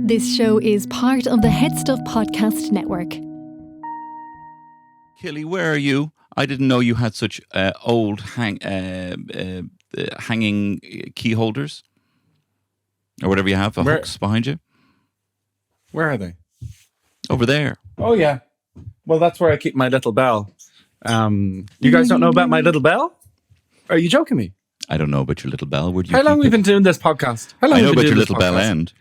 This show is part of the HeadStuff podcast network. Killy, where are you? I didn't know you had such old hanging key holders or whatever you have, hooks behind you. Where are they? Over there. Oh, yeah. Well, that's where I keep my little bell. You guys don't know about my little bell? Are you joking me? I don't know about your little bell. How long have we been doing this podcast? How long I know about your little bell end.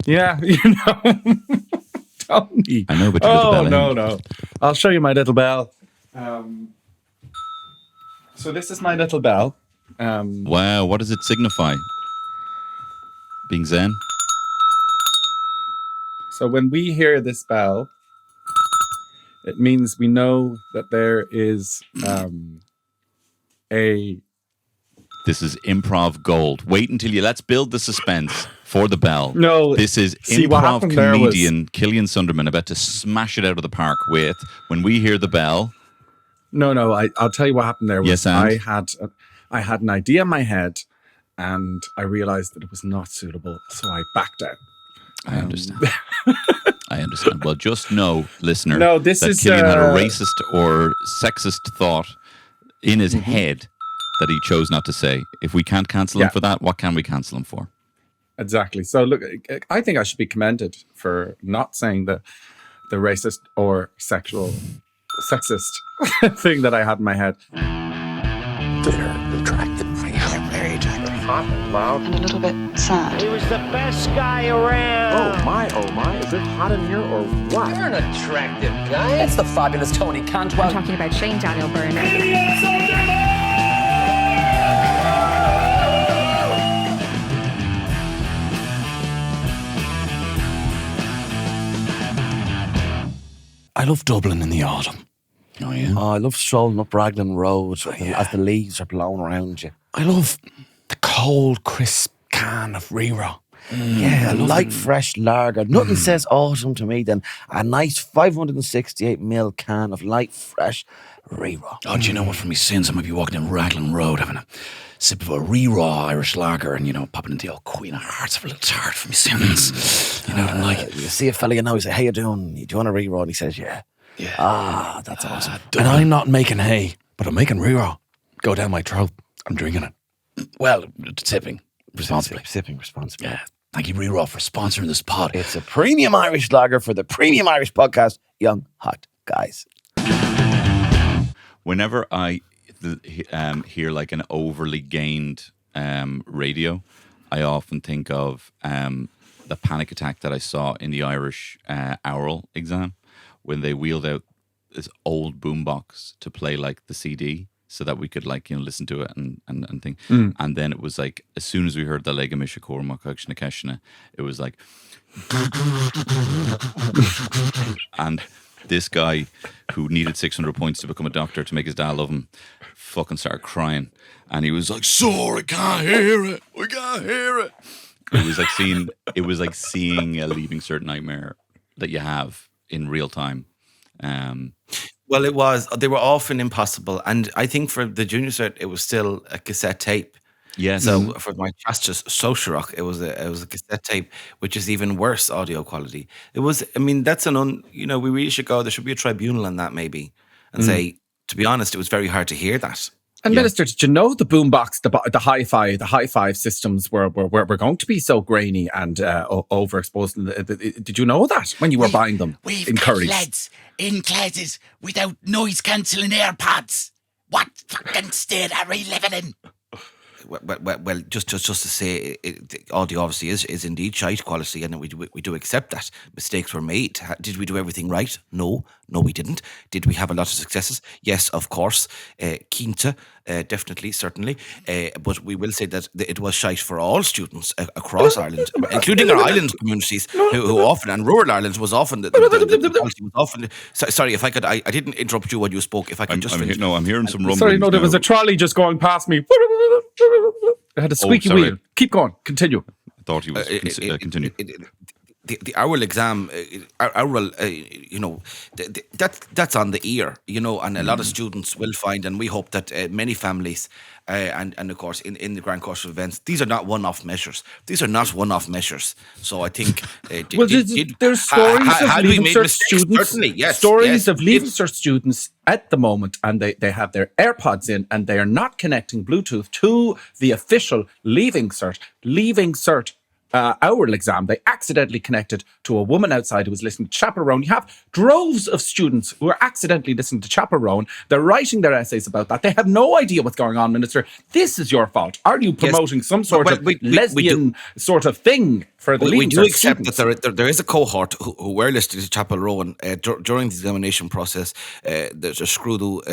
Yeah, you know. Tony. I know about your little bell end. Oh, no. I'll show you my little bell. So this is my little bell. Wow, what does it signify? Being Zen? So when we hear this bell, it means we know that there is a... This is improv gold. Wait until let's build the suspense for the bell. No. This is improv comedian Killian Sundermann about to smash it out of the park with, when we hear the bell. No, I'll tell you what happened there. Yes, and? I had an idea in my head and I realized that it was not suitable, so I backed out. I understand. I understand. Well, just know, listener, that Killian had a racist or sexist thought in his head that he chose not to say. If we can't cancel him for that, what can we cancel him for? Exactly. So look, I think I should be commended for not saying the racist or sexist thing that I had in my head. They're attractive. Very attractive. Hot and loud. And a little bit sad. He was the best guy around. Oh my. Is it hot in here or what? You're an attractive guy. It's the fabulous Tony Cantwell. I'm talking about Shane Daniel Byrne. I love Dublin in the autumn. Oh, yeah? I love strolling up Raglan Road as the leaves are blowing around you. I love the cold, crisp can of Rero. A light, fresh lager. Nothing says autumn to me than a nice 568ml can of light, fresh Rero. Oh, do you know what? For me sins, I might be walking down Raglan Road having a sip of a re-raw Irish lager and, popping into the old Queen of Hearts for a little tart for me sins. You know what I'm like? You see a fella you know, he say, "How you doing? Do you want a re-raw?" And he says, "Yeah." Yeah. That's awesome. And I'm not making hay, but I'm making re-raw. Go down my throat. I'm drinking it. Well, sipping responsibly. Sipping responsibly. Yeah. Thank you, Re-Raw, for sponsoring this pod. It's a premium Irish lager for the premium Irish podcast, Young Hot Guys. Whenever I hear like an overly gained radio, I often think of the panic attack that I saw in the Irish oral exam when they wheeled out this old boombox to play like the CD so that we could listen to it and think. And then it was like, as soon as we heard the Lega Misha Cormac it was like, and this guy who needed 600 points to become a doctor to make his dad love him fucking started crying. And he was like, "Sorry, I can't hear it. We can't hear it." It was like seeing a Leaving Cert nightmare that you have in real time. Well, it was. They were often impossible. And I think for the junior cert, it was still a cassette tape. Yes. So for my Chasters Social Rock, it was a cassette tape, which is even worse audio quality. It was, that's we really should go, there should be a tribunal on that maybe, and say, to be honest, it was very hard to hear that. And Minister, did you know the boombox, the hi-fi systems were going to be so grainy and overexposed? Did you know that when you were buying them? We've in got lads in classes without noise cancelling AirPods. What fucking state are we living in? Well, just to say, audio obviously is indeed shite quality, and we do accept that mistakes were made. Did we do everything right? No, we didn't. Did we have a lot of successes? Yes, of course. Quinta, definitely, certainly. But we will say that it was shite for all students across Ireland, including our island communities, who often, and rural Ireland was often the quality was often. Sorry, if I could, I didn't interrupt you when you spoke. If I can just finish. I'm hearing some rumblings. Sorry, no, there was a trolley just going past me. It had a squeaky wheel. Keep going. Continue. I thought he was continue. the oral exam, that's on the ear, and a lot of students will find, and we hope that many families, and of course in the Grand Course of Events, these are not one-off measures. These are not one-off measures. So I think there's stories of Leaving Cert students. Certainly, yes. Stories of Leaving Cert students at the moment, and they have their AirPods in, and they are not connecting Bluetooth to the official Leaving Cert oral exam. They accidentally connected to a woman outside who was listening to Chaperone. You have droves of students who are accidentally listening to Chaperone. They're writing their essays about that. They have no idea what's going on, Minister. This is your fault. Are you promoting some sort of lesbian sort of thing for the we do accept students? that there is a cohort who were listening to Chaperone during the examination process. There's a Scrúdú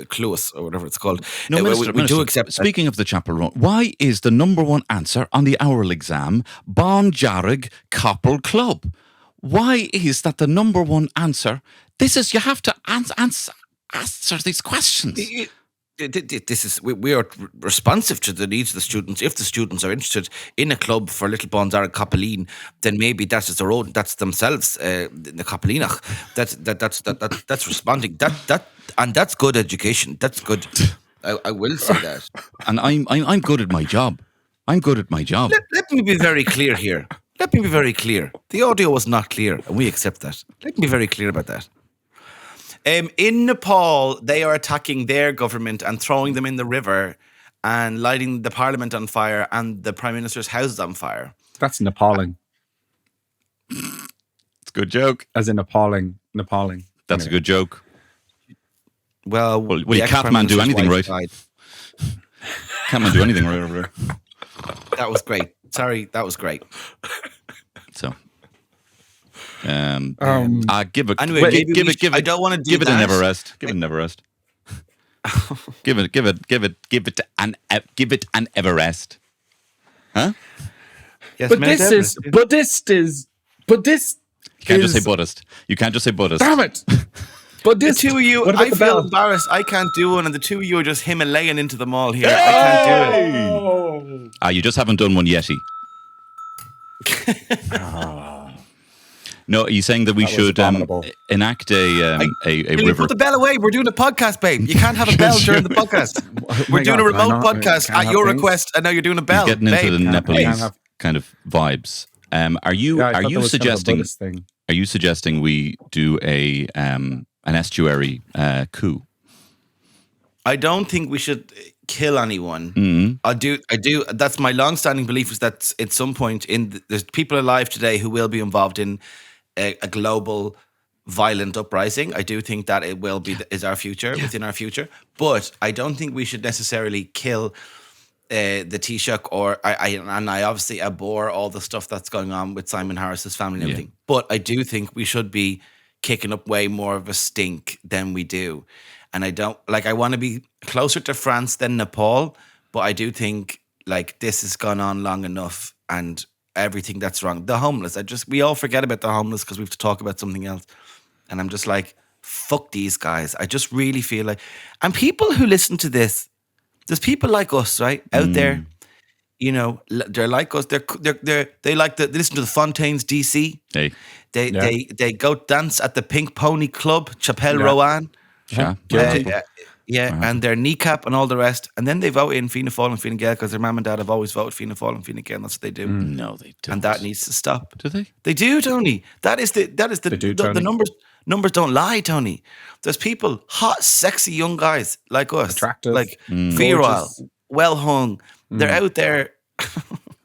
Cluas, or whatever it's called. No, Minister, we do accept. Speaking of the Chaperone, why is the number one answer on the oral exam Bándearg Couple Club? Why is that the number one answer? You have to answer these questions. We are responsive to the needs of the students. If the students are interested in a club for little Bándearg Chapaillíní, then maybe that is their own. That's themselves the Chapaillínach. That's responding. And that's good education. That's good. I will say that. And I'm good at my job. I'm good at my job. Let me be very clear here. Let me be very clear. The audio was not clear, and we accept that. Let me be very clear about that. In Nepal, they are attacking their government and throwing them in the river and lighting the parliament on fire and the prime minister's house on fire. That's Nepaling. It's a good joke. As in Nepaling. That's a good joke. Well, you can't man do anything right. Can't man do anything right over there. That was great. Sorry, that was great. So, give it. Anyway, give it. I don't want to do give it that. a never rest. Give it a never rest. give it an ever rest. Huh? Yes, But this is Buddhist. You can't just say Buddhist. You can't just say Buddhist. Damn it! Buddhist. The two of you, What about I the feel bell? embarrassed. I can't do one, and the two of you are just Himalayan into them all here. I can't do it. Oh. You just haven't done one yeti. No, are you saying that we That was should abominable. enact a Can you river? put the bell away? We're doing a podcast, babe. You can't have a bell during the podcast. We're doing a remote podcast at your request, and now you're doing a bell. He's getting into the babe. Nepalese kind of vibes. Are you Yeah, I thought that was kind of a suggesting? Buddhist thing. Are you suggesting we do an estuary coup? I don't think we should kill anyone. Mm-hmm. I do. That's my long-standing belief, is that at some point there's people alive today who will be involved in a global violent uprising. I do think that it will be is our future, within our future. But I don't think we should necessarily kill the Taoiseach, or I obviously abhor all the stuff that's going on with Simon Harris's family and everything. But I do think we should be kicking up way more of a stink than we do. And I want to be closer to France than Nepal, but I do think this has gone on long enough, and everything that's wrong. The homeless, we all forget about the homeless because we have to talk about something else. And I'm just like, fuck these guys. I just really feel like, and people who listen to this, there's people like us, right, out there. They're like us. They listen to the Fontaines DC. Hey, They go dance at the Pink Pony Club, Chapelle Rowan. And their kneecap and all the rest, and then they vote in Fianna Fáil and Fine Gael because their mum and dad have always voted Fianna Fáil and Fine Gael, and that's what they do. No, they don't. And that needs to stop. Do they? They do, Tony. That is the They do, Tony. the numbers don't lie, Tony. There's people, hot, sexy young guys like us, Attractive, like virile, well hung. They're out there,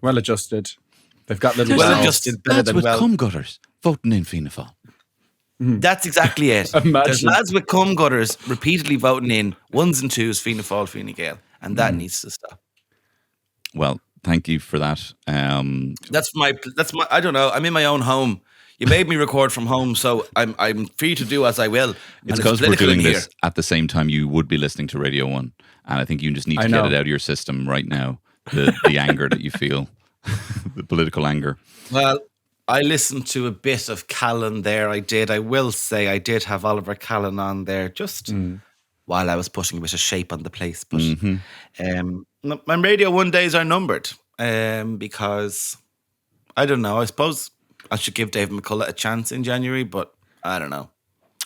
Well adjusted. They've got little well mouths. adjusted, better Lads than with well. cum gutters voting in Fianna Fáil. That's exactly it. Imagine. There's lads with cum gutters repeatedly voting in ones and twos, Fianna Fáil, Fine Gael, and that needs to stop. Well, thank you for that. That's my. I don't know. I'm in my own home. You made me record from home, so I'm free to do as I will. It's And because we're political doing in this here. at the same time you would be listening to Radio 1. And I think you just need to get it out of your system right now. The anger that you feel, the political anger. Well, I listened to a bit of Callan there. I did. I will say I did have Oliver Callan on there just while I was putting a bit of shape on the place. But my Radio 1 days are numbered because, I don't know, I suppose I should give Dave McCullough a chance in January, but I don't know.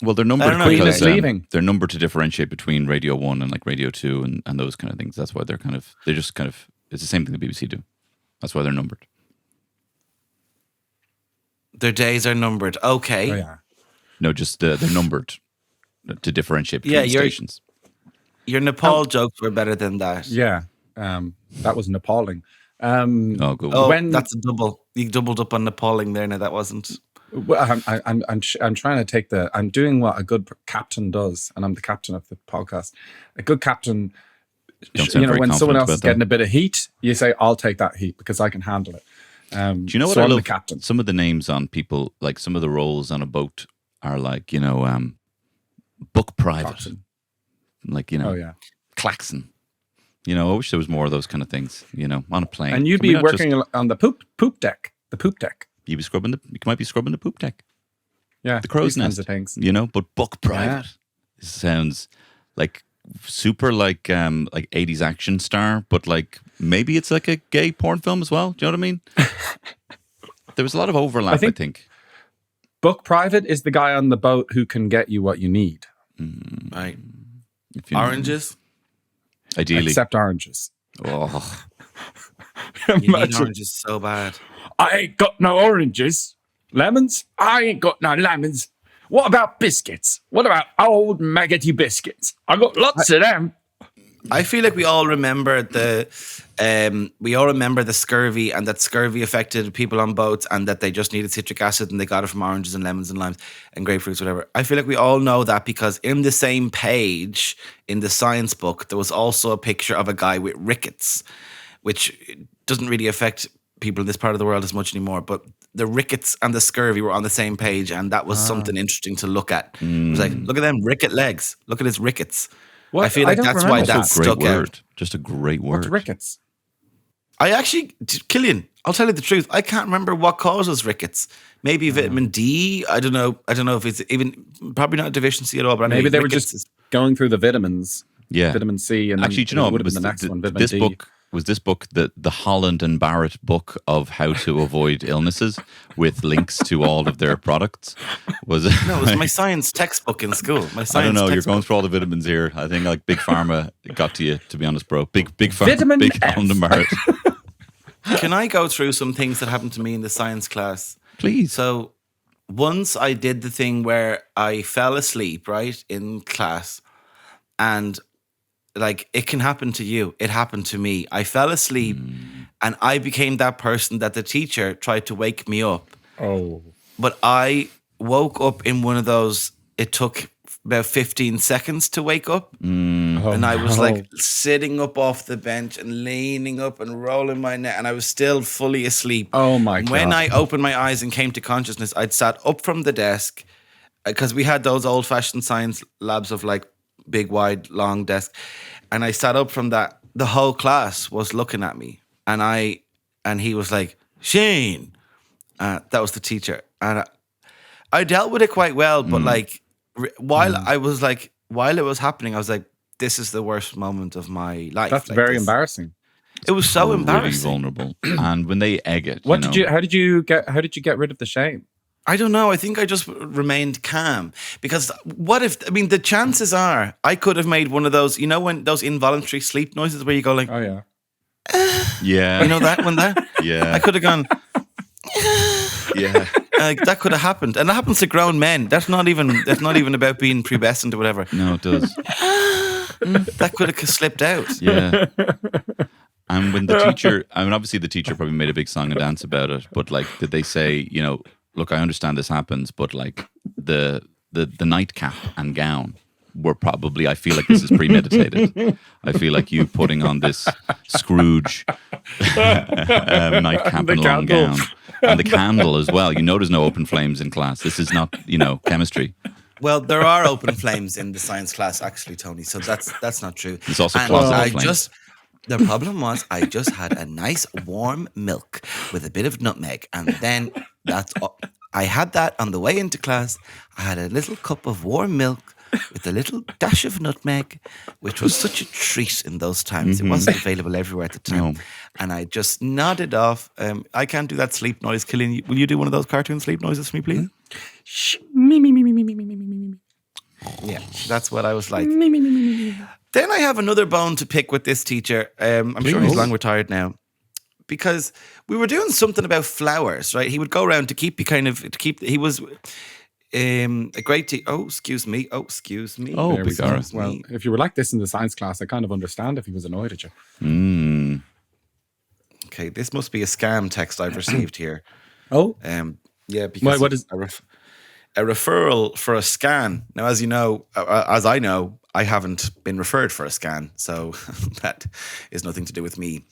Well, they're numbered I don't know, because leaving. they're numbered to differentiate between Radio 1 and like Radio 2 and those kind of things. That's why they're just kind of, it's the same thing the BBC do. That's why they're numbered. Their days are numbered. Okay. Oh, yeah. No, just they're numbered to differentiate between Yeah, the stations. Your Nepal jokes were better than that. Yeah. That was appalling. Oh, good. Oh, When- that's a double. You doubled up on Nepaling there. Now that wasn't. Well, I'm trying to take I'm doing what a good captain does, and I'm the captain of the podcast. A good captain, Don't sound very when someone confident else is about that. getting a bit of heat, you say, "I'll take that heat because I can handle it." Do you know what so I I'm love? the captain. Some of the names on people, like some of the roles on a boat, are like book private, Captain. like Oh yeah. Claxon. I wish there was more of those kind of things. On a plane, And you'd Can we be not just- working on the poop deck. The poop deck. You'd be scrubbing you might be scrubbing the poop deck, Yeah. the crow's these kinds nest, of things. But book private sounds like super like 80s action star, but like maybe it's like a gay porn film as well. Do you know what I mean? There was a lot of overlap, I think. Book private is the guy on the boat who can get you what you need. Right. If you know. Oranges. Ideally. Except oranges. Oh, You need Imagine, oranges so bad. I ain't got no oranges. Lemons? I ain't got no lemons. What about biscuits? What about old maggoty biscuits? I got lots of them. I feel like we all remember the scurvy, and that scurvy affected people on boats, and that they just needed citric acid and they got it from oranges and lemons and limes and grapefruits, whatever. I feel like we all know that because in the same page in the science book, there was also a picture of a guy with rickets, which doesn't really affect people in this part of the world as much anymore. But the rickets and the scurvy were on the same page, and that was something interesting to look at. It was like, look at them ricket legs. Look at his rickets. What? I feel I like don't that's why remember that that's a great stuck word. out. Just a great word. What's rickets? I actually, Killian, I'll tell you the truth. I can't remember what causes rickets. Maybe vitamin D. I don't know. I don't know if it's even probably not a deficiency at all. But Maybe anyway, they were rickets just going through the vitamins. Yeah. Vitamin C. And Actually, do you know, would have was been the next one, vitamin this D. book was this book the Holland and Barrett book of how to avoid illnesses with links to all of their products? Was it? No, it was my science textbook in school. My science I don't know. You're textbook. going through all the vitamins here. I think like Big Pharma got to you. To be honest, bro. Big Pharma. Vitamin Big F. Holland and Barrett. Can I go through some things that happened to me in the science class? Please. So once I did the thing where I fell asleep, right, in class, and like it can happen to you. It happened to me. I fell asleep and I became that person that the teacher tried to wake me up. Oh. But I woke up in one of those, it took about 15 seconds to wake up. And I was like sitting up off the bench and leaning up and rolling my neck, and I was still fully asleep. Oh my God. When I opened my eyes and came to consciousness, I'd sat up from the desk because we had those old-fashioned science labs of like big, wide, long desk. And I sat up from that. The whole class was looking at me, and he was like, Shane. That was the teacher. And I dealt with it quite well, but like while it was happening, I was like, this is the worst moment of my life. That's Like, very this- embarrassing. It was so Really embarrassing. vulnerable. And when they egg it, How did you get rid of the shame? I don't know. I think I just remained calm because the chances are I could have made one of those, when those involuntary sleep noises where you go like, Oh yeah. Yeah. you know that one there? Yeah. I could have gone, Yeah. like that could have happened. And that happens to grown men. That's not even about being pubescent or whatever. No, it does. That could have slipped out. Yeah. And when the teacher, obviously the teacher probably made a big song and dance about it, but like, did they say, look, I understand this happens, but like the nightcap and gown were probably, I feel like this is premeditated. I feel like you putting on this Scrooge nightcap and long gown. And the candle as well. There's no open flames in class. This is not, chemistry. Well, there are open flames in the science class, actually, Tony. So that's not true. There's also And closet flames. The problem was I just had a nice warm milk with a bit of nutmeg, and then that's all. I had that on the way into class. I had a little cup of warm milk with a little dash of nutmeg, which was such a treat in those times. It wasn't available everywhere at the time. No. And I just nodded off. I can't do that sleep noise. Killian, will you do one of those cartoon sleep noises for me, please? Yeah, that's what I was like. Then I have another bone to pick with this teacher. I'm sure he's long retired now. Because we were doing something about flowers, right? He would go around he was a great teacher. Oh, excuse me. Oh, There we go. Well, if you were like this in the science class, I kind of understand if he was annoyed at you. Okay, this must be a scam text I've received here. Oh? Yeah, because what is a referral for a scan. Now, as you know, as I know, I haven't been referred for a scan, so that is nothing to do with me.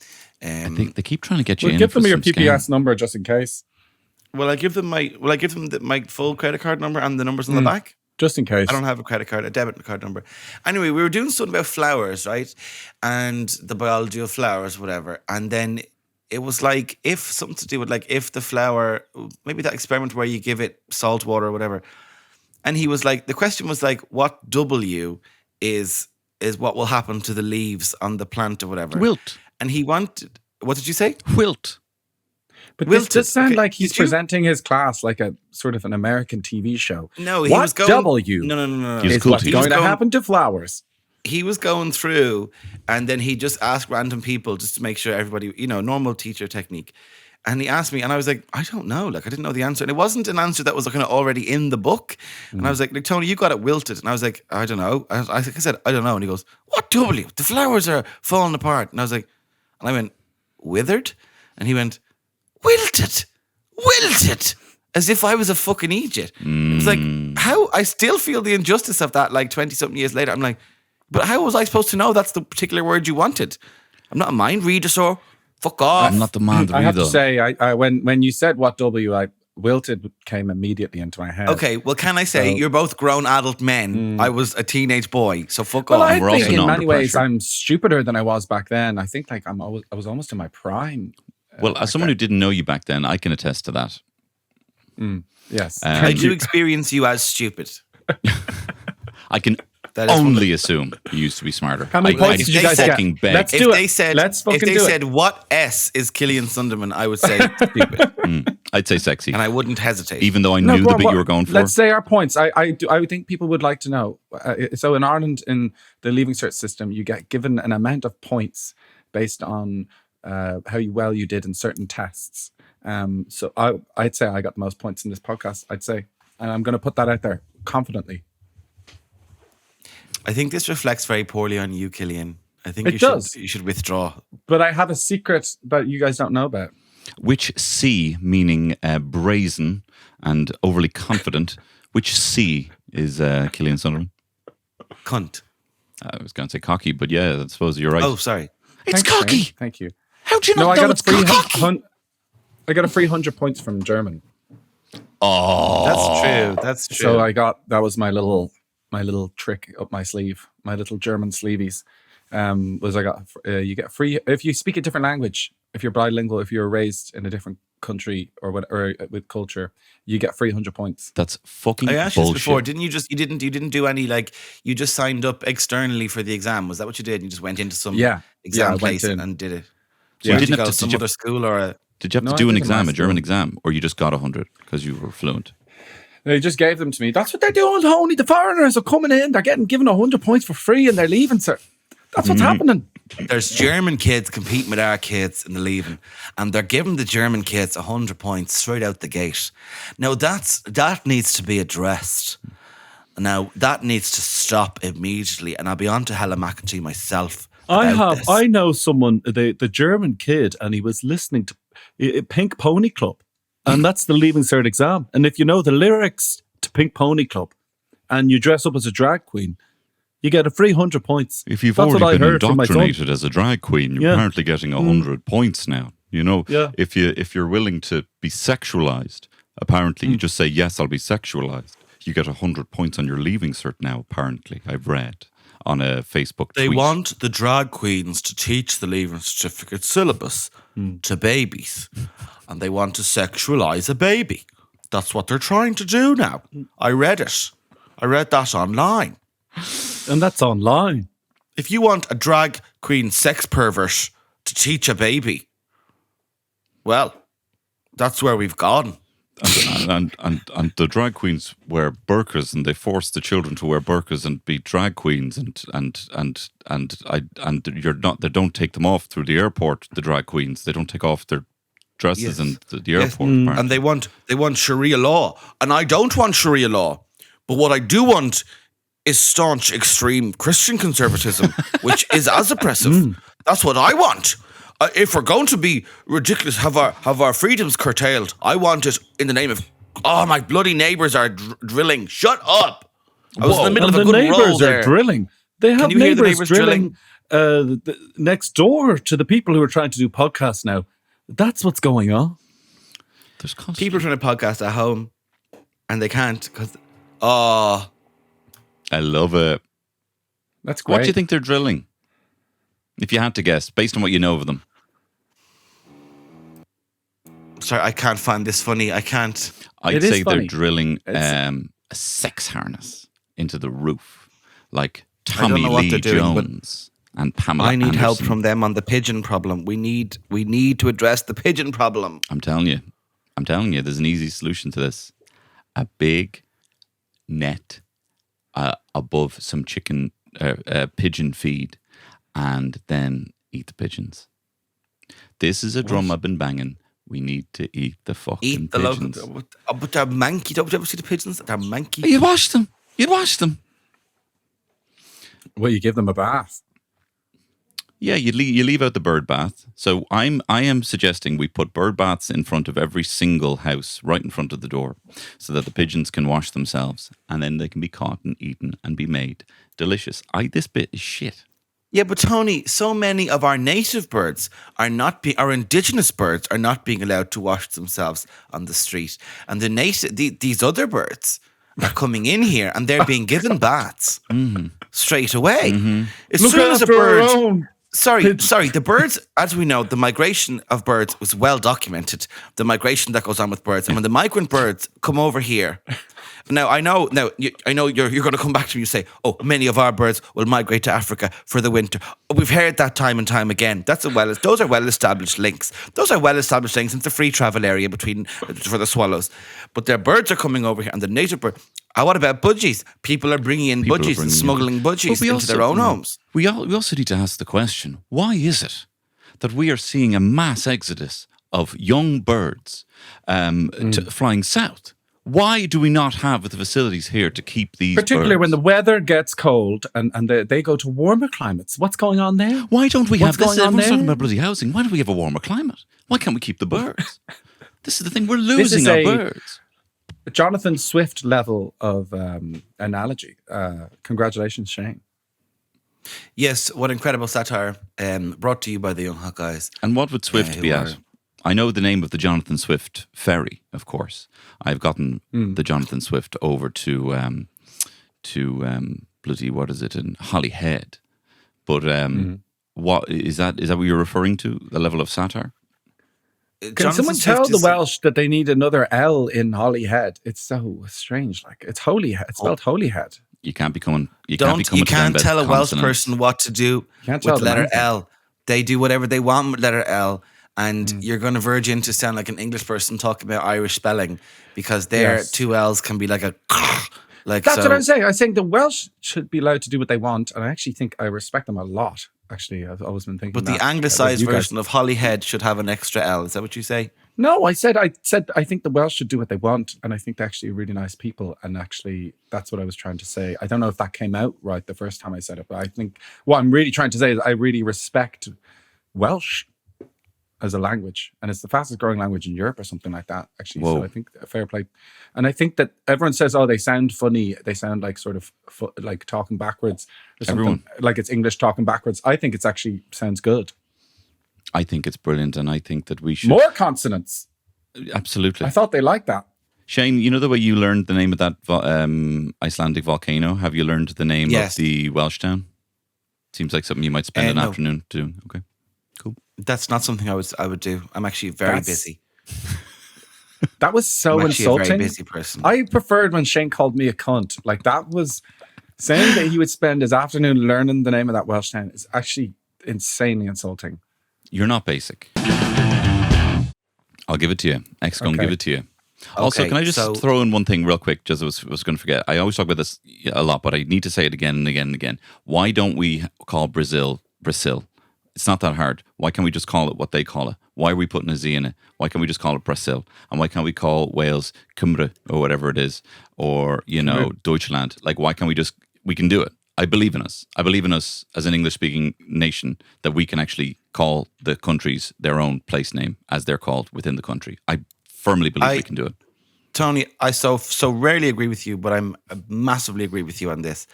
I think they keep trying to get you in. Give them for your some PPS scam. number just in case. Will I give them my full credit card number and the numbers on the back? Just in case. I don't have a credit card, a debit card number. Anyway, we were doing something about flowers, right? And the biology of flowers, whatever. And then it was like, something to do with like, if the flower, maybe that experiment where you give it salt water or whatever. And he was like, the question was like, what W is what will happen to the leaves on the plant or whatever? Wilt. And he wanted, what did you say? Wilt. But this does sound Okay, like he's did you- presenting his class like a sort of an American TV show. No, he What was going. W No. He was is cool what's teacher. going He was to going- happen to flowers. He was going through, and then he just asked random people just to make sure everybody, normal teacher technique. And he asked me, and I was like, I don't know. Like, I didn't know the answer. And it wasn't an answer that was kind of already in the book. And I was like, Tony, you got it wilted. And I was like, I don't know. I said, I don't know. And he goes, what W? The flowers are falling apart. And I was like, and I went, withered? And he went, wilted. As if I was a fucking idiot. It was like, how? I still feel the injustice of that, like 20-something years later. I'm like, but how was I supposed to know that's the particular word you wanted? I'm not a mind reader, so fuck off. I'm not the man to I have to read say, I when you said what W, wilted came immediately into my head. Okay, well, can I say, you're both grown adult men. I was a teenage boy, so fuck Well, off. I we're think also in not many under ways pressure. I'm stupider than I was back then. I think like I was almost in my prime. Well, as someone who didn't know you back then, I can attest to that. Yes. I do experience you as stupid. I can That is only assume you used to be smarter. How many I points did you guys fucking get? beg. Let's If do it. they said, Let's fucking if they do it. said, what S is Killian Sundermann, I would say stupid. I'd say sexy, And I wouldn't hesitate. even though I No, knew go the on, bit what- you were going for. Let's say our points. I would think people would like to know. So in Ireland, in the Leaving Cert system, you get given an amount of points based on how well you did in certain tests. So I'd say I got the most points in this podcast. I'd say, and I'm going to put that out there confidently. I think this reflects very poorly on you, Killian. I think It does. you should withdraw. But I have a secret that you guys don't know about. Which C, meaning brazen and overly confident, which C is Killian Sundermann? Cunt. I was going to say cocky, but yeah, I suppose you're right. Oh, sorry. It's Thanks, cocky. Shane. Thank you. How do you not No, I know got it's a free. cocky? I got a free 100 points from German. Oh, That's true. That's true. So that was my little trick up my sleeve, my little German sleeveys. You get free if you speak a different language, if you're bilingual, if you're raised in a different country or with culture, you get free 100 points. That's fucking I asked you bullshit. this before. Didn't you didn't do any, like, you just signed up externally for the exam? Was that what you did? You just went into some I exam went place in. and did it. Yeah. Did you Didn't go have to to- some did you- other school or a? Did you have No, to I do an did in my exam, a German school. exam, or you just got 100 because you were fluent? They just gave them to me. That's what they're doing, Tony. The foreigners are coming in. They're getting given 100 points for free and they're leaving, sir. That's what's happening. There's German kids competing with our kids in the leaving, and they're giving the German kids 100 points straight out the gate. Now that needs to be addressed. Now that needs to stop immediately, and I'll be on to Helen McEntee myself. about this. I know someone, the German kid, and he was listening to Pink Pony Club, and that's the Leaving Cert exam. And if you know the lyrics to Pink Pony Club, and you dress up as a drag queen, you get a free 100 points. If you've That's what already I been heard from my son. indoctrinated as a drag queen, you're Yeah. apparently getting 100 points now. You know, Yeah. if you're willing to be sexualized, apparently you just say yes, I'll be sexualized. You get 100 points on your leaving cert now. Apparently, I've read on a Facebook They tweet. want the drag queens to teach the Leaving Certificate syllabus to babies, and they want to sexualize a baby. That's what they're trying to do now. I read it. I read that online. And that's online. If you want a drag queen sex pervert to teach a baby, well, that's where we've gone. And the drag queens wear burqas, and they force the children to wear burqas and be drag queens, and you're not. They don't take them off through the airport. The drag queens, they don't take off their dresses in the airport. And they want Sharia law, and I don't want Sharia law. But what I do want is staunch, extreme Christian conservatism, which is as oppressive. That's what I want. If we're going to be ridiculous, have our freedoms curtailed, I want it in the name of, my bloody neighbours are drilling. Shut up. I was in the middle of a good roll there. Neighbours are drilling. They have Can you hear the neighbours drilling next door to the people who are trying to do podcasts now. That's what's going on. There's People are trying to podcast at home, and they can't because, I love it. That's great. What do you think they're drilling? If you had to guess, based on what you know of them. Sorry, I can't find this funny. I can't. I'd say they're drilling a sex harness into the roof, like Tommy Lee Jones and Pamela I need Anderson. help from them on the pigeon problem. We need to address the pigeon problem. I'm telling you, there's an easy solution to this. A big net above some pigeon feed, and then eat the pigeons. This is a drum I've been banging. We need to eat the fucking pigeons. But they're manky. Don't you ever see the pigeons? They're manky. You'd wash them. Well, you give them a bath. Yeah, you leave out the bird bath. So I am suggesting we put bird baths in front of every single house, right in front of the door, so that the pigeons can wash themselves, and then they can be caught and eaten and be made delicious. This bit is shit. Yeah, but Tony, so many of our native birds our indigenous birds are not being allowed to wash themselves on the street, and these other birds are coming in here and they're being given baths straight away. As soon as a bird. Sorry. The birds, as we know, the migration of birds was well documented. The migration that goes on with birds, and when the migrant birds come over here, now I know you're going to come back to me and say, "Oh, many of our birds will migrate to Africa for the winter." We've heard that time and time again. Those are well established links. Those are well established links. It's a free travel area for the swallows, but their birds are coming over here, and the native bird. What about budgies? People are bringing in budgies and smuggling budgies into their own homes. We also need to ask the question, why is it that we are seeing a mass exodus of young birds flying south? Why do we not have the facilities here to keep these Particularly birds? when the weather gets cold and they go to warmer climates. What's going on there? Why don't we have this? Everyone's talking about there? bloody housing. Why don't we have a warmer climate? Why can't we keep the birds? This is the thing. We're losing our birds. Jonathan Swift level of analogy. Congratulations, Shane. Yes, what incredible satire brought to you by the Young Hot Guys. And what would Swift be at? I know the name of the Jonathan Swift ferry, of course. I've gotten the Jonathan Swift over to bloody, what is it, in Holyhead. But what is that what you're referring to, the level of satire? Can someone tell the Welsh that they need another L in Holyhead? It's so strange. Like it's Holyhead. It's spelled Holyhead. You can't become. You can't tell a Welsh person what to do with letter L. They do whatever they want with letter L, and you're going to verge in to sound like an English person talking about Irish spelling because their two L's can be like a. That's what I'm saying. I think the Welsh should be allowed to do what they want, and I actually think I respect them a lot. Actually, I've always been thinking. But the anglicised version of Holyhead should have an extra L. Is that what you say? No, I said I think the Welsh should do what they want, and I think they're actually really nice people. And actually, that's what I was trying to say. I don't know if that came out right the first time I said it, but I think what I'm really trying to say is I really respect Welsh as a language, and it's the fastest growing language in Europe or something like that. Actually, so I think fair play. And I think that everyone says, "Oh, they sound funny. They sound like sort of like talking backwards." Or something, like it's English talking backwards. I think it's actually sounds good. I think it's brilliant, and I think that we should more consonants. Absolutely, I thought they liked that. Shane, you know the way you learned the name of that Icelandic volcano? Have you learned the name of the Welsh town? Seems like something you might spend an afternoon doing. Okay. Cool. That's not something I would do. I'm actually very busy. That was so insulting. I'm a very busy person. I preferred when Shane called me a cunt. Like that was Saying that he would spend his afternoon learning the name of that Welsh town is actually insanely insulting. You're not basic. I'll give it to you. Ex-gon, Okay. give it to you. Also, Okay, can I just so- throw in one thing real quick? Just I was going to forget. I always talk about this a lot, but I need to say it again and again and again. Why don't we call Brazil? It's not that hard. Why can't we just call it what they call it? Why are we putting a Z in it? Why can't we just call it Brazil? And why can't we call Wales Cymru or whatever it is? Or, Deutschland? Like, why can't we can do it. I believe in us. I believe in us as an English-speaking nation that we can actually call the countries their own place name as they're called within the country. I firmly believe we can do it. Tony, I so rarely agree with you, but I'm massively agree with you on this.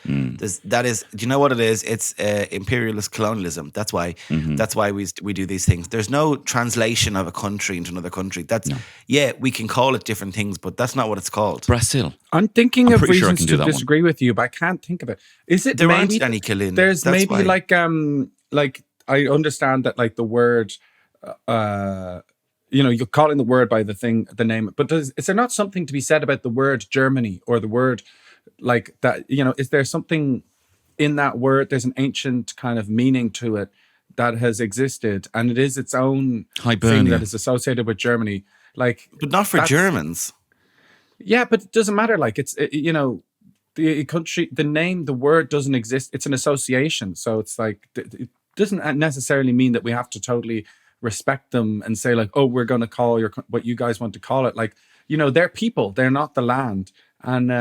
That is, do you know what it is? It's imperialist colonialism. That's why. That's why we do these things. There's no translation of a country into another country. We can call it different things, but that's not what it's called. Brazil. I'm thinking of pretty sure I reasons can do to that one. disagree with you, but I can't think of it. Is it There maybe aren't any, Killian. There's That's maybe why. like I understand that like the word, you're calling the word by the name, but is there not something to be said about the word Germany or the word like that? Is there something in that word? There's an ancient kind of meaning to it that has existed, and it is its own thing Byrne. that is associated with Germany. Like, But not for Germans. yeah, but it doesn't matter. Like the country, the name, the word doesn't exist. It's an association. So it's like, it doesn't necessarily mean that we have to totally respect them and say like, oh, we're going to call what you guys want to call it. Like, they're people, they're not the land. And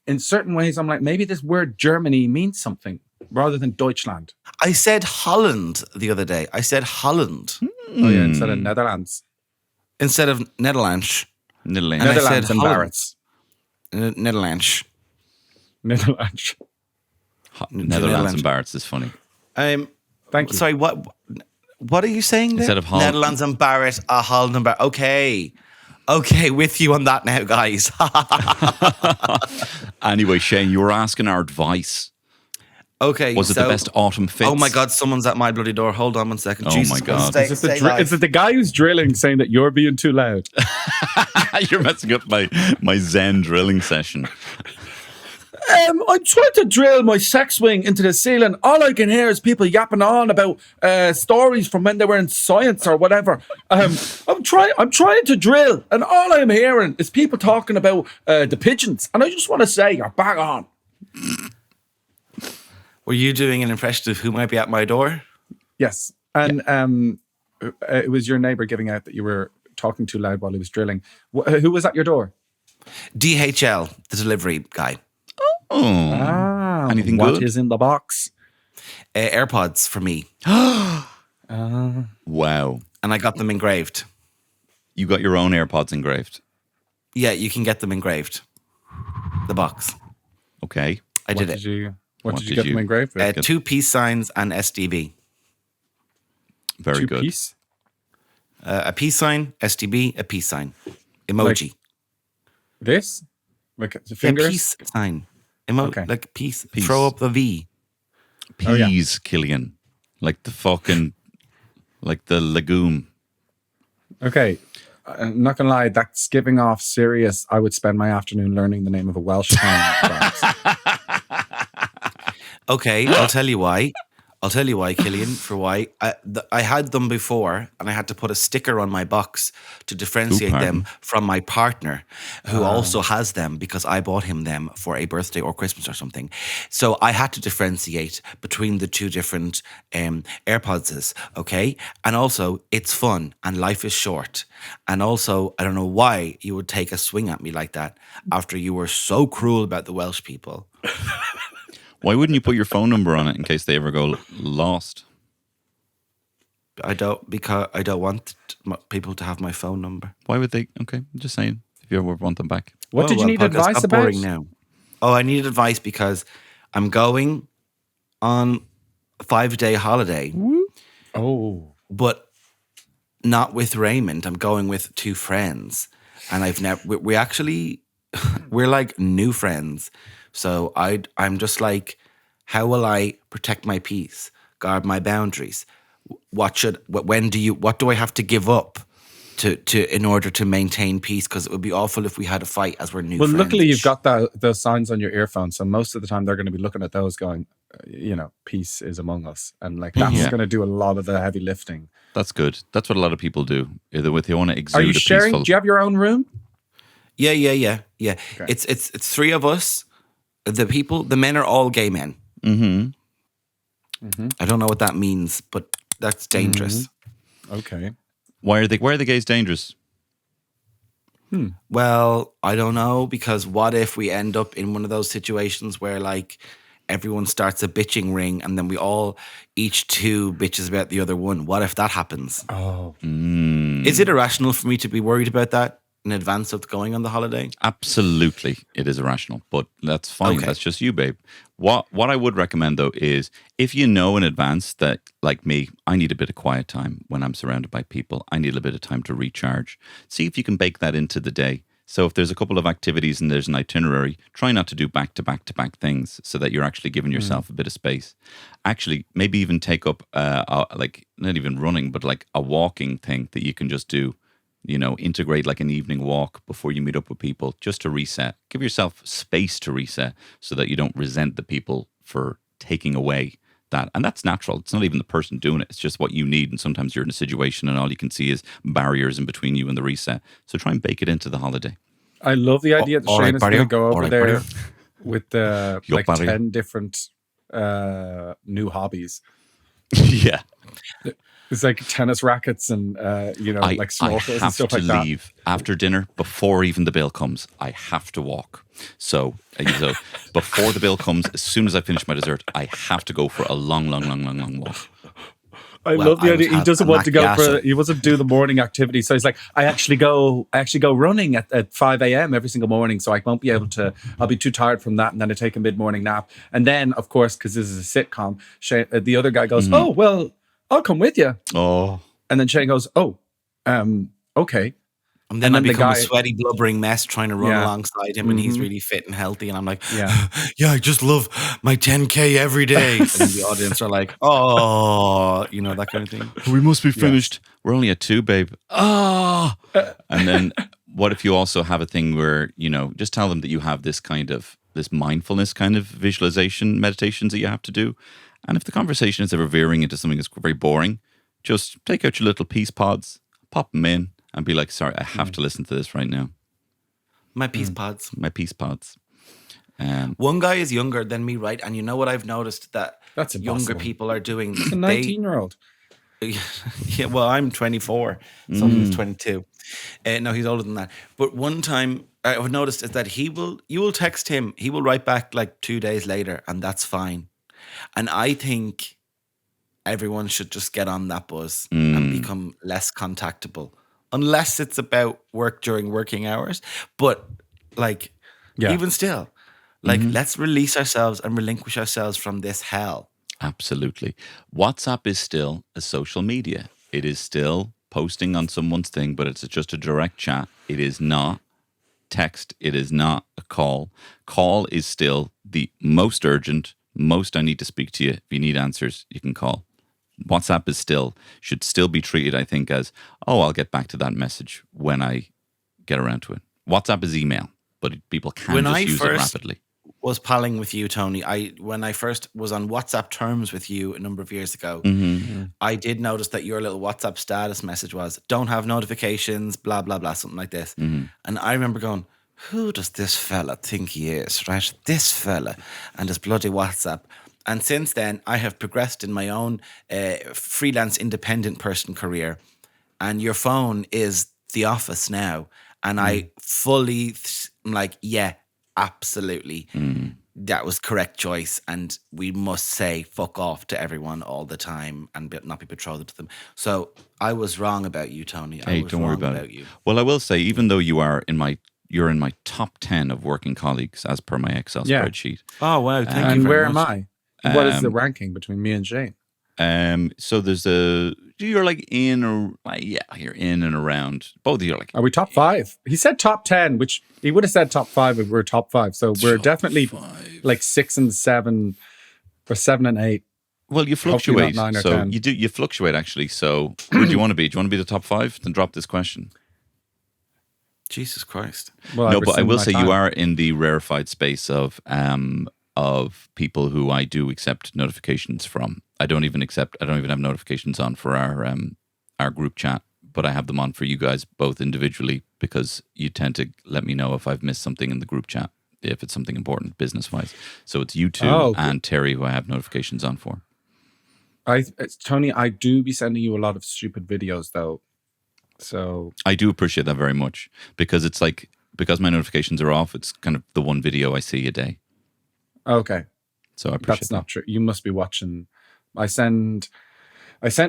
in certain ways, I'm like, maybe this word Germany means something rather than Deutschland. I said Holland the other day. I said Holland Oh yeah, instead of Netherlands. instead of Netherlands. Netherlands. And I Netherlands said and Holland. Barrett's. Netherlands. Netherlands. Netherlands and Barrett's is funny. Thank you. Sorry, what are you saying there? Instead of Holland. Netherlands and Barrett, Holland and Barrett. Okay, with you on that now, guys. Anyway, Shane, you were asking our advice. Okay, Was it the best autumn fits? Oh my God, someone's at my bloody door. Hold on one second. Oh Jesus my God. Christ, Is it the guy who's drilling saying that you're being too loud? You're messing up my Zen drilling session. I'm trying to drill my sex wing into the ceiling. All I can hear is people yapping on about stories from when they were in science or whatever. I'm trying to drill, and all I'm hearing is people talking about the pigeons. And I just want to say, you're bang on. Were you doing an impression of who might be at my door? Yes, and it was your neighbor giving out that you were talking too loud while he was drilling. Who was at your door? DHL, the delivery guy. Oh, anything What good? is in the box? AirPods for me. Wow. And I got them engraved. You got your own AirPods engraved. Yeah, you can get them engraved. The box. Okay. I did What it. did you What get did them you- engraved with? Two peace signs and SDB. Very Two good. piece? A peace sign, SDB, a peace sign. Emoji. This? Like the Yeah, fingers? peace sign. Okay. Like peace. Peace. Throw up the V. Oh, yeah. Peas, Killian. Like the legume. Okay. I'm not going to lie, that's giving off serious. I would spend my afternoon learning the name of a Welsh town. vibes. Okay, I'll tell you why. Killian, for why. I had them before, and I had to put a sticker on my box to differentiate them from my partner, who also has them because I bought him them for a birthday or Christmas or something. So I had to differentiate between the two different AirPods, okay? And also, it's fun, and life is short. And also, I don't know why you would take a swing at me like that after you were so cruel about the Welsh people. Why wouldn't you put your phone number on it in case they ever go lost? I don't want people to have my phone number. Why would they? Okay, I'm just saying. If you ever want them back. What did you need podcast advice got about? boring now. Oh, I needed advice because I'm going on a 5-day holiday, Oh. but not with Raymond. I'm going with two friends, and we're like new friends. So I'm just like, how will I protect my peace, guard my boundaries? What do I have to give up in order to maintain peace, because it would be awful if we had a fight as we're new Well, friends. luckily you've got those signs on your earphones, so most of the time they're going to be looking at those going, peace is among us. And like that's going to do a lot of the heavy lifting. That's good. That's what a lot of people do. They want to exude Are you a sharing? peaceful... Do you have your own room? Yeah. Okay. It's three of us. The men are all gay men. Mm-hmm. I don't know what that means, but that's dangerous. Mm-hmm. Okay. Why are the gays dangerous? Well, I don't know, because what if we end up in one of those situations where like everyone starts a bitching ring and then each two bitches about the other one? What if that happens? Oh. Is it irrational for me to be worried about that in advance of going on the holiday? Absolutely, it is irrational, but that's fine. Okay. That's just you, babe. What I would recommend though is if you know in advance that, like me, I need a bit of quiet time when I'm surrounded by people. I need a bit of time to recharge. See if you can bake that into the day. So if there's a couple of activities and there's an itinerary, try not to do back-to-back-to-back things so that you're actually giving yourself a bit of space. Actually, maybe even take up like not even running, but like a walking thing that you can just do. Integrate like an evening walk before you meet up with people, just to reset. Give yourself space to reset so that you don't resent the people for taking away that. And that's natural. It's not even the person doing it. It's just what you need. And sometimes you're in a situation and all you can see is barriers in between you and the reset. So try and bake it into the holiday. I love the idea that Shane is going to go over there Byrne. with like 10 different new hobbies. Yeah. It's like tennis rackets and, like snorkels and stuff like that. I have to leave after dinner before even the bill comes. I have to walk. So before the bill comes, as soon as I finish my dessert, I have to go for a long walk. I love the idea. He doesn't want to go he doesn't do the morning activity. So he's like, I actually go running at 5 a.m. every single morning. So I won't be able to, I'll be too tired from that. And then I take a mid-morning nap. And then, of course, because this is a sitcom, the other guy goes, oh, well, I'll come with you. Oh. And then Shane goes, okay. And then I become a sweaty, blubbering mess trying to run alongside him, and he's really fit and healthy. And I'm like, yeah, I just love my 10K every day. And the audience are like, oh, that kind of thing. We must be finished. Yes. We're only at 2, babe. And then what if you also have a thing where, just tell them that you have this mindfulness kind of visualization meditations that you have to do. And if the conversation is ever veering into something that's very boring, just take out your little peace pods, pop them in, and be like, sorry, I have to listen to this right now. My peace pods. My peace pods. One guy is younger than me, right? And you know what I've noticed that that's younger people are doing? It's a 19-year-old. Yeah, well, I'm 24. So he's 22. No, he's older than that. But one time I've noticed is that you will text him. He will write back like 2 days later, and that's fine. And I think everyone should just get on that buzz and become less contactable, unless it's about work during working hours. But even still, let's release ourselves and relinquish ourselves from this hell. Absolutely. WhatsApp is still a social media. It is still posting on someone's thing, but it's just a direct chat. It is not text. It is not a call. Call is still the most urgent. Most I need to speak to you. If you need answers, you can call. WhatsApp should still be treated, I think, as, I'll get back to that message when I get around to it. WhatsApp is email, but people can just use it rapidly. Was palling with you, Tony. When I first was on WhatsApp terms with you a number of years ago, I did notice that your little WhatsApp status message was, don't have notifications, blah, blah, blah, something like this. And I remember going, who does this fella think he is, right? This fella and his bloody WhatsApp. And since then, I have progressed in my own freelance independent person career. And your phone is the office now. And I fully am like, yeah, absolutely. That was correct choice. And we must say fuck off to everyone all the time and not be betrothed to them. So I was wrong about you, Tony. Don't worry about it. You. Well, I will say, even though you're in my top 10 of working colleagues as per my Excel spreadsheet. Oh, wow. Thank you. And where much. am I? What is the ranking between me and Shane? So you're like you're in and around. Both of you are like. Are we top 5? He said top 10, which he would have said top 5 if we were top 5. So we're definitely like 6 and 7 or 7 and 8. Well, you Hopefully fluctuate. not 9 or So 10. you fluctuate actually. So where do you want to be? Do you want to be the top 5? Then drop this question. Jesus Christ. Well, No, but I rescind will my say time. you are in the rarefied space of people who I do accept notifications from. I don't even have notifications on for our group chat, but I have them on for you guys both individually because you tend to let me know if I've missed something in the group chat, if it's something important business-wise. So it's you two and Terry who I have notifications on for. Tony, I do be sending you a lot of stupid videos though. So I do appreciate that very much because it's like, because my notifications are off, it's kind of the one video I see a day. okay. So I appreciate That's not true. You must be watching. I sent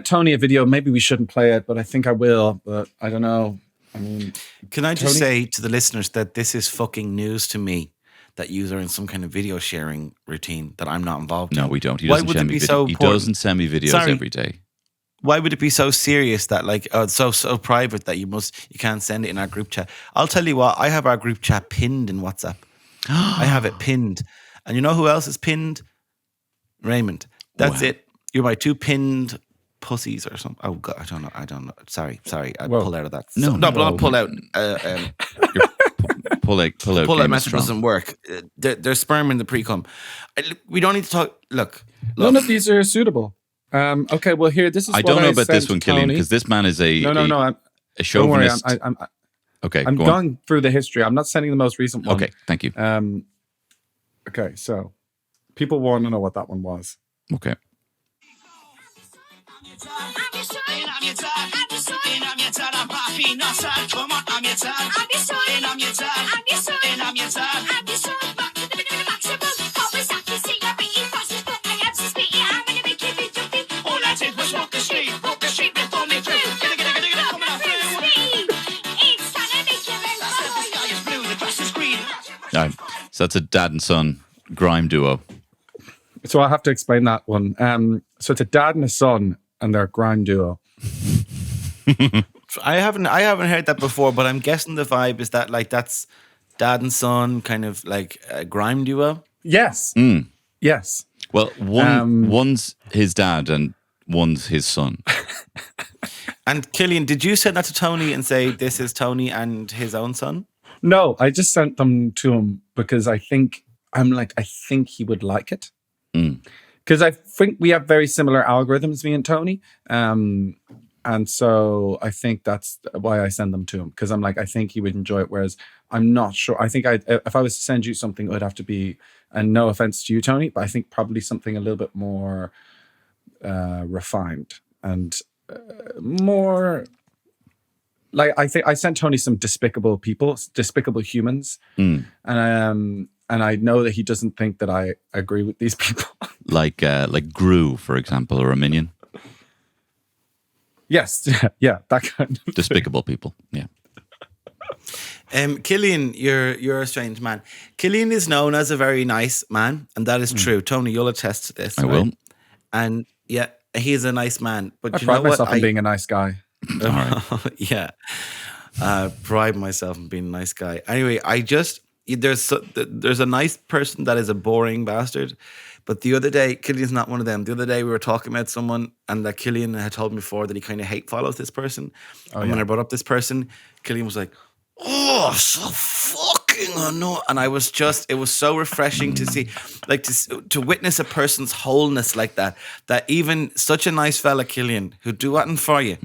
Tony a video. Maybe we shouldn't play it, but I think I will. But I don't know. I mean, Can I just Tony? say to the listeners that this is fucking news to me, that you are in some kind of video sharing routine that I'm not involved in. No, we don't. He Why doesn't would send it me be so He important? doesn't send me videos Sorry. every day. Why would it be so serious that like so private that you can't send it in our group chat? I'll tell you what, I have our group chat pinned in WhatsApp. I have it pinned. And you know who else is pinned? Raymond. That's Wow. it. You're my 2 pinned pussies or something. Oh God, I don't know. Sorry. I Whoa. pull out of that. No, but I'll pull out. Pull out Pull out game is method strong. doesn't work. There's sperm in the pre-cum. We don't need to talk. Look. None of these are suitable. Okay, well here, this is I what don't know about sent this one, Killian, Tony. because this man is a No. a Don't worry. chauvinist. Okay, I'm go on. going through the history. I'm not sending the most recent one. Okay, thank you. Okay, so people want to know what that one was. Okay. All right. So that's a dad and son grime duo. So I'll have to explain that one. So it's a dad and a son, and they're a grind duo. I haven't heard that before, but I'm guessing the vibe is that like that's dad and son, kind of like a grime duo. Yes. Mm. Yes. Well, one's his dad and one's his son. And Killian, did you send that to Tony and say this is Tony and his own son? No, I just sent them to him because I think he would like it. Because I think we have very similar algorithms, me and Tony. And so I think that's why I send them to him. Because I'm like, I think he would enjoy it. Whereas I'm not sure. I think if I was to send you something, it would have to be, and no offense to you, Tony, but I think probably something a little bit more refined and more... Like, I think I sent Tony some despicable people, despicable humans. And I know that he doesn't think that I agree with these people. like Gru, for example, or a minion. Yes, yeah, that kind of Despicable people. Yeah. Killian, you're a strange man. Killian is known as a very nice man, and that is true. Tony, you'll attest to this. I will. And yeah, he's a nice man. But I you know pride what? myself in being a nice guy. All right. Yeah, pride myself in being a nice guy. Anyway, there's a nice person that is a boring bastard. But the other day, Killian's not one of them. The other day we were talking about someone, and that Killian had told me before that he kind of hate follows this person. And when I brought up this person, Killian was like, "Oh, so fucking annoying." And it was so refreshing to see, like to witness a person's wholeness like that. That even such a nice fella, Killian, who'd do nothing for you,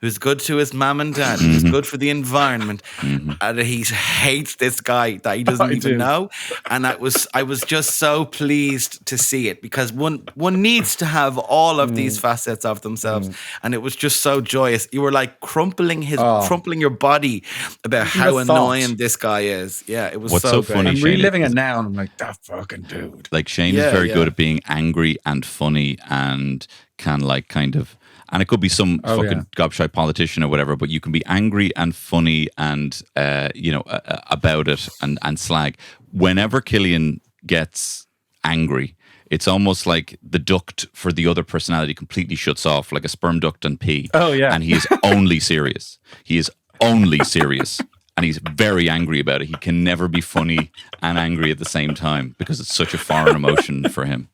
who's good to his mum and dad, who's good for the environment, and he hates this guy that he doesn't even know. And I was just so pleased to see it, because one needs to have all of these facets of themselves, and it was just so joyous. You were like crumpling your body about how annoying this guy is. Yeah, it was What's so so great. funny, I'm Shane, reliving it now, and I'm like, that fucking dude. Like Shane is very good at being angry and funny and can and it could be some fucking gobshite politician or whatever, but you can be angry and funny and about it and slag. Whenever Killian gets angry, it's almost like the duct for the other personality completely shuts off, like a sperm duct and pee. Oh, yeah. And he is only serious. He is only serious. And he's very angry about it. He can never be funny and angry at the same time because it's such a foreign emotion for him.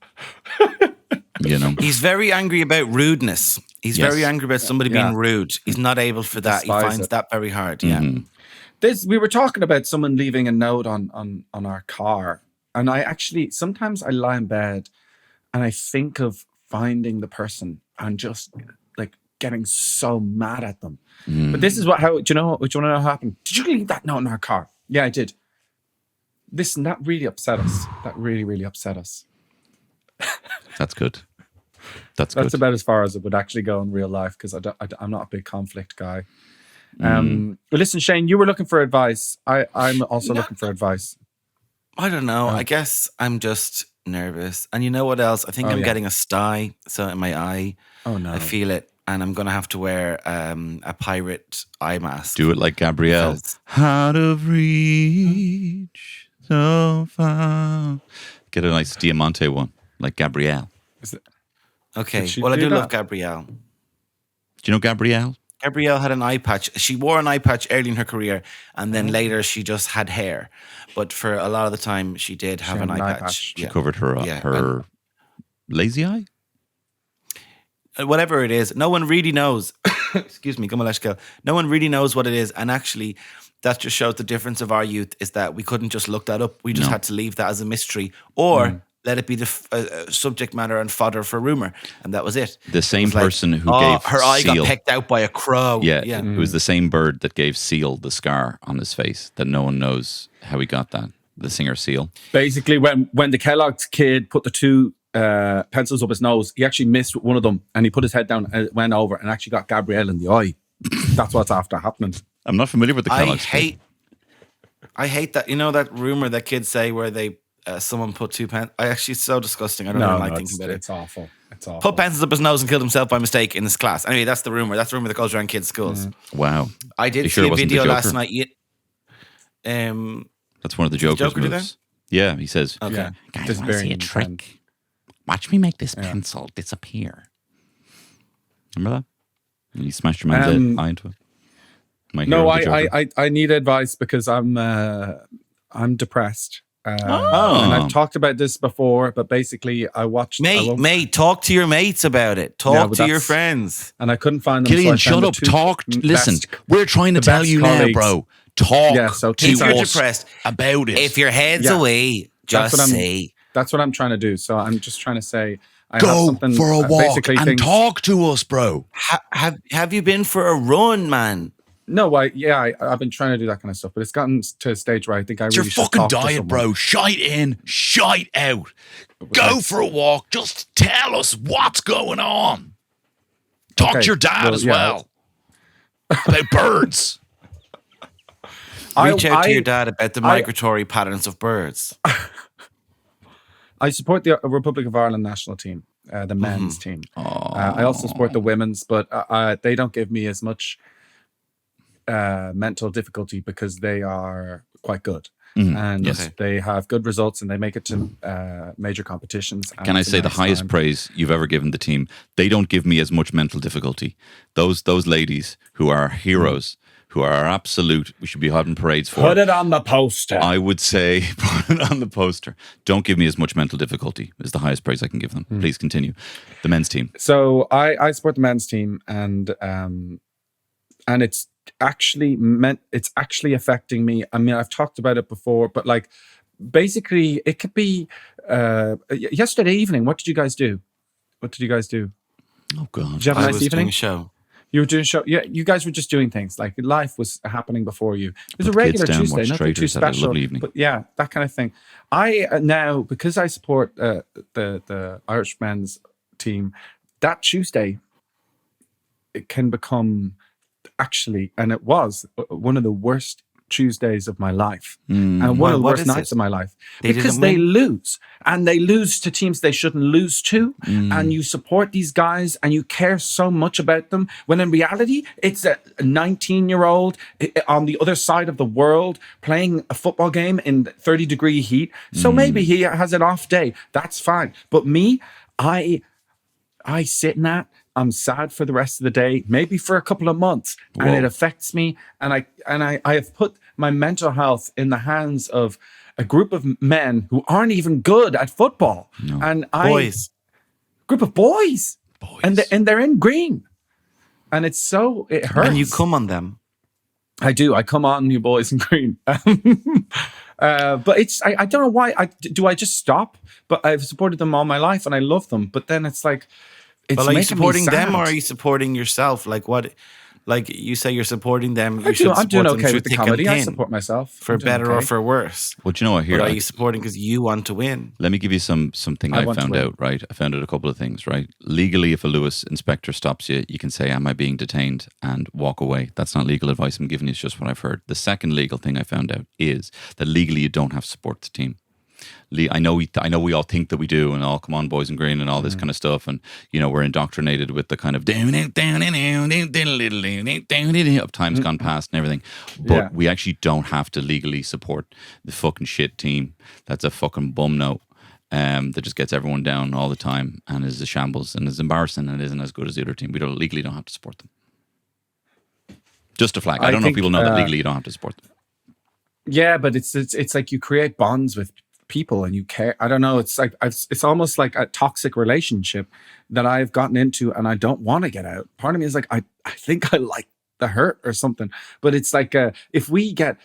You know, He's very angry about rudeness. He's Yes. very angry about somebody being rude. He's not able for that. He Despise finds it. that very hard. Yeah. We were talking about someone leaving a note on our car, and sometimes I lie in bed and I think of finding the person and just like getting so mad at them. But this is do you want to know what happened? Did you leave that note in our car? Yeah, I did. Listen, that really upset us. That really, really upset us. that's good. That's good. That's about as far as it would actually go in real life, because I'm not a big conflict guy. But listen, Shane, you were looking for advice. I'm also looking for advice. I don't know. I guess I'm just nervous. And you know what else? I think I'm getting a sty in my eye. Oh, no. I feel it. And I'm going to have to wear a pirate eye mask. Do it like Gabrielle. Out of reach, so far. Get a nice Diamante one, like Gabrielle. Okay. she Well, I do do that? love Gabrielle. Do you know Gabrielle? Gabrielle had an eye patch. She wore an eye patch early in her career, and then later she just had hair. But for a lot of the time, she did have an eye patch. She covered her lazy eye? Whatever it is, no one really knows. Excuse me, no one really knows what it is. And actually, that just shows the difference of our youth, is that we couldn't just look that up. We just had to leave that as a mystery, or let it be the subject matter and fodder for rumor. And that was it. The same person who gave her eye Seal, got pecked out by a crow. Yeah. It was the same bird that gave Seal the scar on his face that no one knows how he got that. The singer Seal. Basically, when the Kellogg's kid put the two pencils up his nose, he actually missed one of them, and he put his head down and went over and actually got Gabrielle in the eye. That's what's after happening. I'm not familiar with the Kellogg's kid. I hate that. You know that rumor that kids say where they someone put two pens. It's so disgusting. I don't even like thinking about it. It's awful. It's awful. Put pencils up his nose and killed himself by mistake in his class. Anyway, that's the rumor. That's the rumor that goes around kids' schools. Wow. I did sure see it a wasn't the video Joker? last night. That's one of the Joker's Joker do moves. Yeah, he says, Okay. Yeah. guys, Just want to see a burying trick? Watch me make this pencil disappear. Remember that? And you smashed your man's eye into it. No, I need advice because I'm depressed. And I've talked about this before, but basically I watched... Mate, talk to your mates about it. Talk to your friends. And I couldn't find them. Killian, so I found shut up. Listen, we're trying to tell you now, bro. Talk to if you're us depressed about it. If your head's away, just say. That's what I'm trying to do. So I'm just trying to say... Go for a walk and talk to us, bro. Have you been for a run, man? No, I've been trying to do that kind of stuff, but it's gotten to a stage where I think It's really your should fucking talk to diet, someone. bro. Shite in, shite out. Go for a walk. Just tell us what's going on. Talk to your dad as well about birds. Reach out to your dad about the migratory patterns of birds. I support the Republic of Ireland national team, the men's team. I also support the women's, but they don't give me as much mental difficulty because they are quite good. And they have good results and they make it to major competitions. Can I say the highest praise you've ever given the team? They don't give me as much mental difficulty. Those ladies who are heroes, who are our absolute, we should be having parades for. Put it on the poster. I would say put it on the poster. Don't give me as much mental difficulty is the highest praise I can give them. Please continue. The men's team. So I support the men's team, and it's actually affecting me. I mean, I've talked about it before, but like basically it could be yesterday evening. What did you guys do? Oh God. Did you have a nice evening? Doing a show. You were doing a show. Yeah, you guys were just doing things. Like life was happening before you. It was Put a regular kids down, Tuesday, watch nothing too Traitors, had a special. lovely evening. But yeah, that kind of thing. I now, because I support the Irish men's team, that Tuesday it can become actually, and it was one of the worst Tuesdays of my life, and one of the worst nights of my life, because they lose, and they lose to teams they shouldn't lose to, and you support these guys and you care so much about them, when in reality it's a 19-year-old on the other side of the world playing a football game in 30-degree heat. So maybe he has an off day, that's fine, but me, I sit in that. I'm sad for the rest of the day, maybe for a couple of months, and it affects me. And I have put my mental health in the hands of a group of men who aren't even good at football. No. And boys, group of boys. And they're in green. And it hurts. And you come on them. I do. I come on you boys in green. But I don't know why. I just stop? But I've supported them all my life and I love them. But then it's like, it's Well, are you making me supporting them sad. or are you supporting yourself? Like what? Like you say you're supporting them. I'm doing okay with the thick and comedy. I thin, support myself. for I'm doing better or okay. for worse. Well, do you know what? Here, But are you supporting because you want to win? let me give you something I I want to found win. out, right? I found out a couple of things, right? Legally, if a Lewis inspector stops you, you can say, am I being detained? And walk away. That's not legal advice I'm giving you. It's just what I've heard. The second legal thing I found out is that legally you don't have to support the team. I know we all think that we do, and all come on boys in green and all this kind of stuff, and we're indoctrinated with the kind of of times gone past and everything, but we actually don't have to legally support the fucking shit team that's a fucking bum note that just gets everyone down all the time and is a shambles and is embarrassing and isn't as good as the other team. We legally don't have to support them. Just a flag. I don't know if people know that legally you don't have to support them. Yeah, but it's like you create bonds with people and you care. I don't know. It's like it's almost like a toxic relationship that I've gotten into and I don't want to get out. Part of me is like, I think I like the hurt or something. But it's like if we go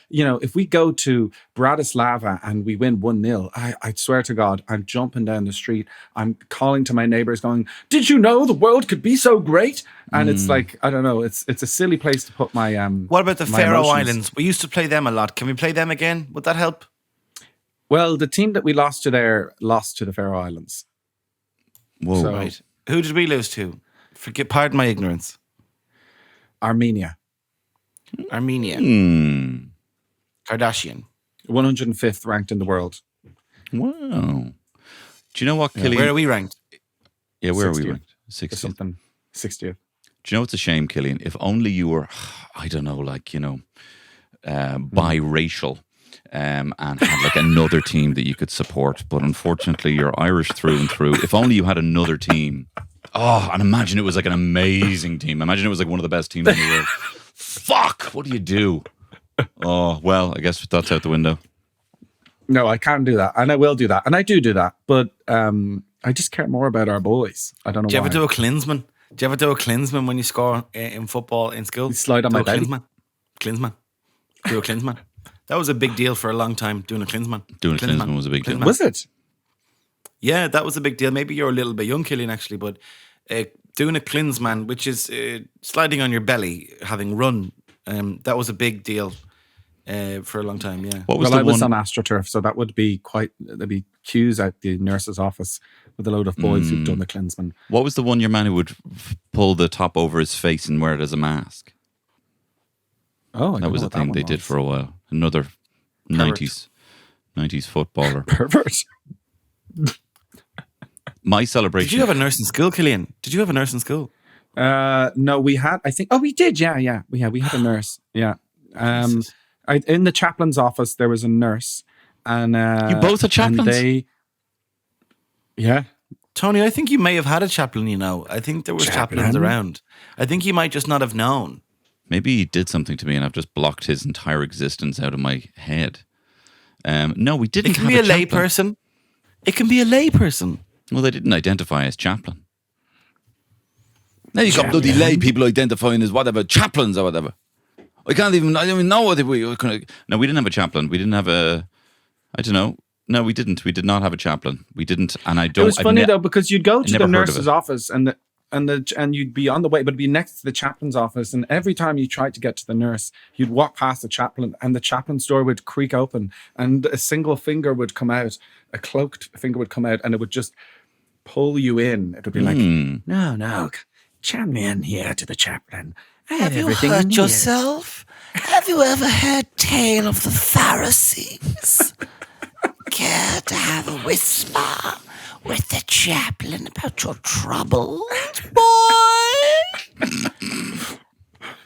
to Bratislava and we win 1-0, I swear to God, I'm jumping down the street. I'm calling to my neighbors going, did you know the world could be so great? And it's like, I don't know, it's a silly place to put my What about the my Faroe emotions. Islands? We used to play them a lot. Can we play them again? Would that help? Well, the team that we lost to there lost to the Faroe Islands. Whoa. So, Right. Who did we lose to? Pardon my ignorance. Armenia. Armenia. Kardashian. 105th ranked in the world. Wow. Do you know what, Killian? Where are we ranked? Yeah, where are we 60th. ranked? Or 60th. something. 60th. Do you know what's a shame, Killian? If only you were, I don't know, like, biracial and had like another team that you could support. But unfortunately, you're Irish through and through. If only you had another team. Oh, and imagine it was like an amazing team. Imagine it was like one of the best teams in the world. Fuck, what do you do? Oh, well, I guess that's out the window. No, I can't do that. And I will do that. And I do that. But I just care more about our boys. I don't know Do you why. ever do a Klinsmann? Do you ever do a Klinsmann when you score in football in school? You slide on Do my a belly? Klinsmann. Do a Klinsmann. That was a big deal for a long time, doing a Klinsmann. Doing a Klinsmann was a big deal. Klinsmann. Was it? Yeah, that was a big deal. Maybe you're a little bit young, Killian, actually, but doing a Klinsmann, which is sliding on your belly, having run, that was a big deal for a long time, yeah. What was Well, I the was one? on AstroTurf, so that would be there'd be queues at the nurse's office with a load of boys who've done the Klinsmann. What was the one your man who would pull the top over his face and wear it as a mask? Oh, I That was know a what thing one they did was. for a while. Another 90s footballer. Pervert. My Did celebration. you have a nurse in school, Killian? Did you have a nurse in school? No, we had. I think. Oh, we did. Yeah. We had a nurse. Yeah. In the chaplain's office there was a nurse, and You both had chaplains? and yeah. Tony, I think you may have had a chaplain, I think there was chaplains around. I think you might just not have known. Maybe he did something to me and I've just blocked his entire existence out of my head. No, we didn't It can have be a chaplain. layperson. It can be a layperson. Well, they didn't identify as chaplain. Now you got bloody lay people identifying as whatever, chaplains or whatever. I don't even know what we kind of. No, we didn't have a chaplain. We didn't have a. I don't know. No, we didn't. We did not have a chaplain. We didn't, and I don't. It was funny though because you'd go to never the heard of nurse's it. office and you'd be on the way, but it'd be next to the chaplain's office. And every time you tried to get to the nurse, you'd walk past the chaplain, and the chaplain's door would creak open, and a single finger would come out, a cloaked finger would come out, and it would just pull you in. It would be like, no, chum me in here to the chaplain. I have everything in here." yourself? Have you ever heard tale of the Pharisees? Care to have a whisper with the chaplain about your troubles, boy?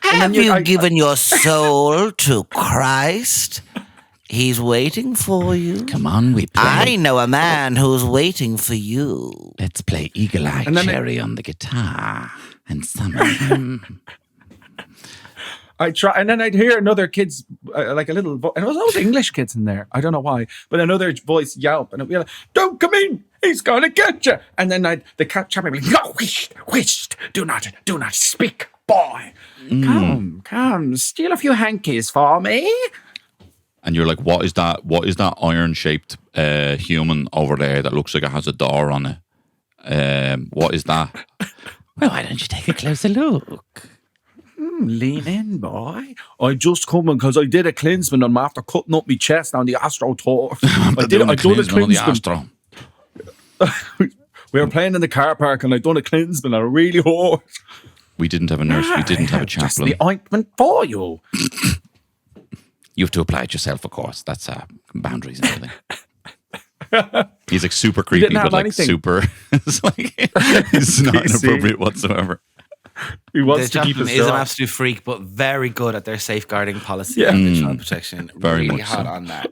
Have you given your soul to Christ? He's waiting for you. Come on, we play. I know a man who's waiting for you. Let's play Eagle Eye And then Cherry on the guitar and summon. I try, and then I'd hear another kid's like a little, and it was always English kids in there. I don't know why, but another voice yelp, and it'd be like, "Don't come in! he's going to get you. And then the chaplain would be like, no, whisht, do not speak, boy. Come, steal a few hankies for me. And you're like, what is that iron-shaped human over there that looks like it has a door on it? What is that? Well, why don't you take a closer look? Lean in, boy. I just coming because I did a Klinsman and I'm after cutting up my chest on the Astro tour. I done a Klinsman. We were playing in the car park and I done a Klinsman and I really hurt. We didn't have a nurse. We didn't have a Just chaplain. the ointment for you. You have to apply it yourself, of course. That's boundaries and everything. He's like super creepy, but like anything. super. It's like he's not inappropriate whatsoever. He wants The to keep chaplain his is an job. absolute freak, but very good at their safeguarding policy Yeah. and child protection. Very really much hot so. on that.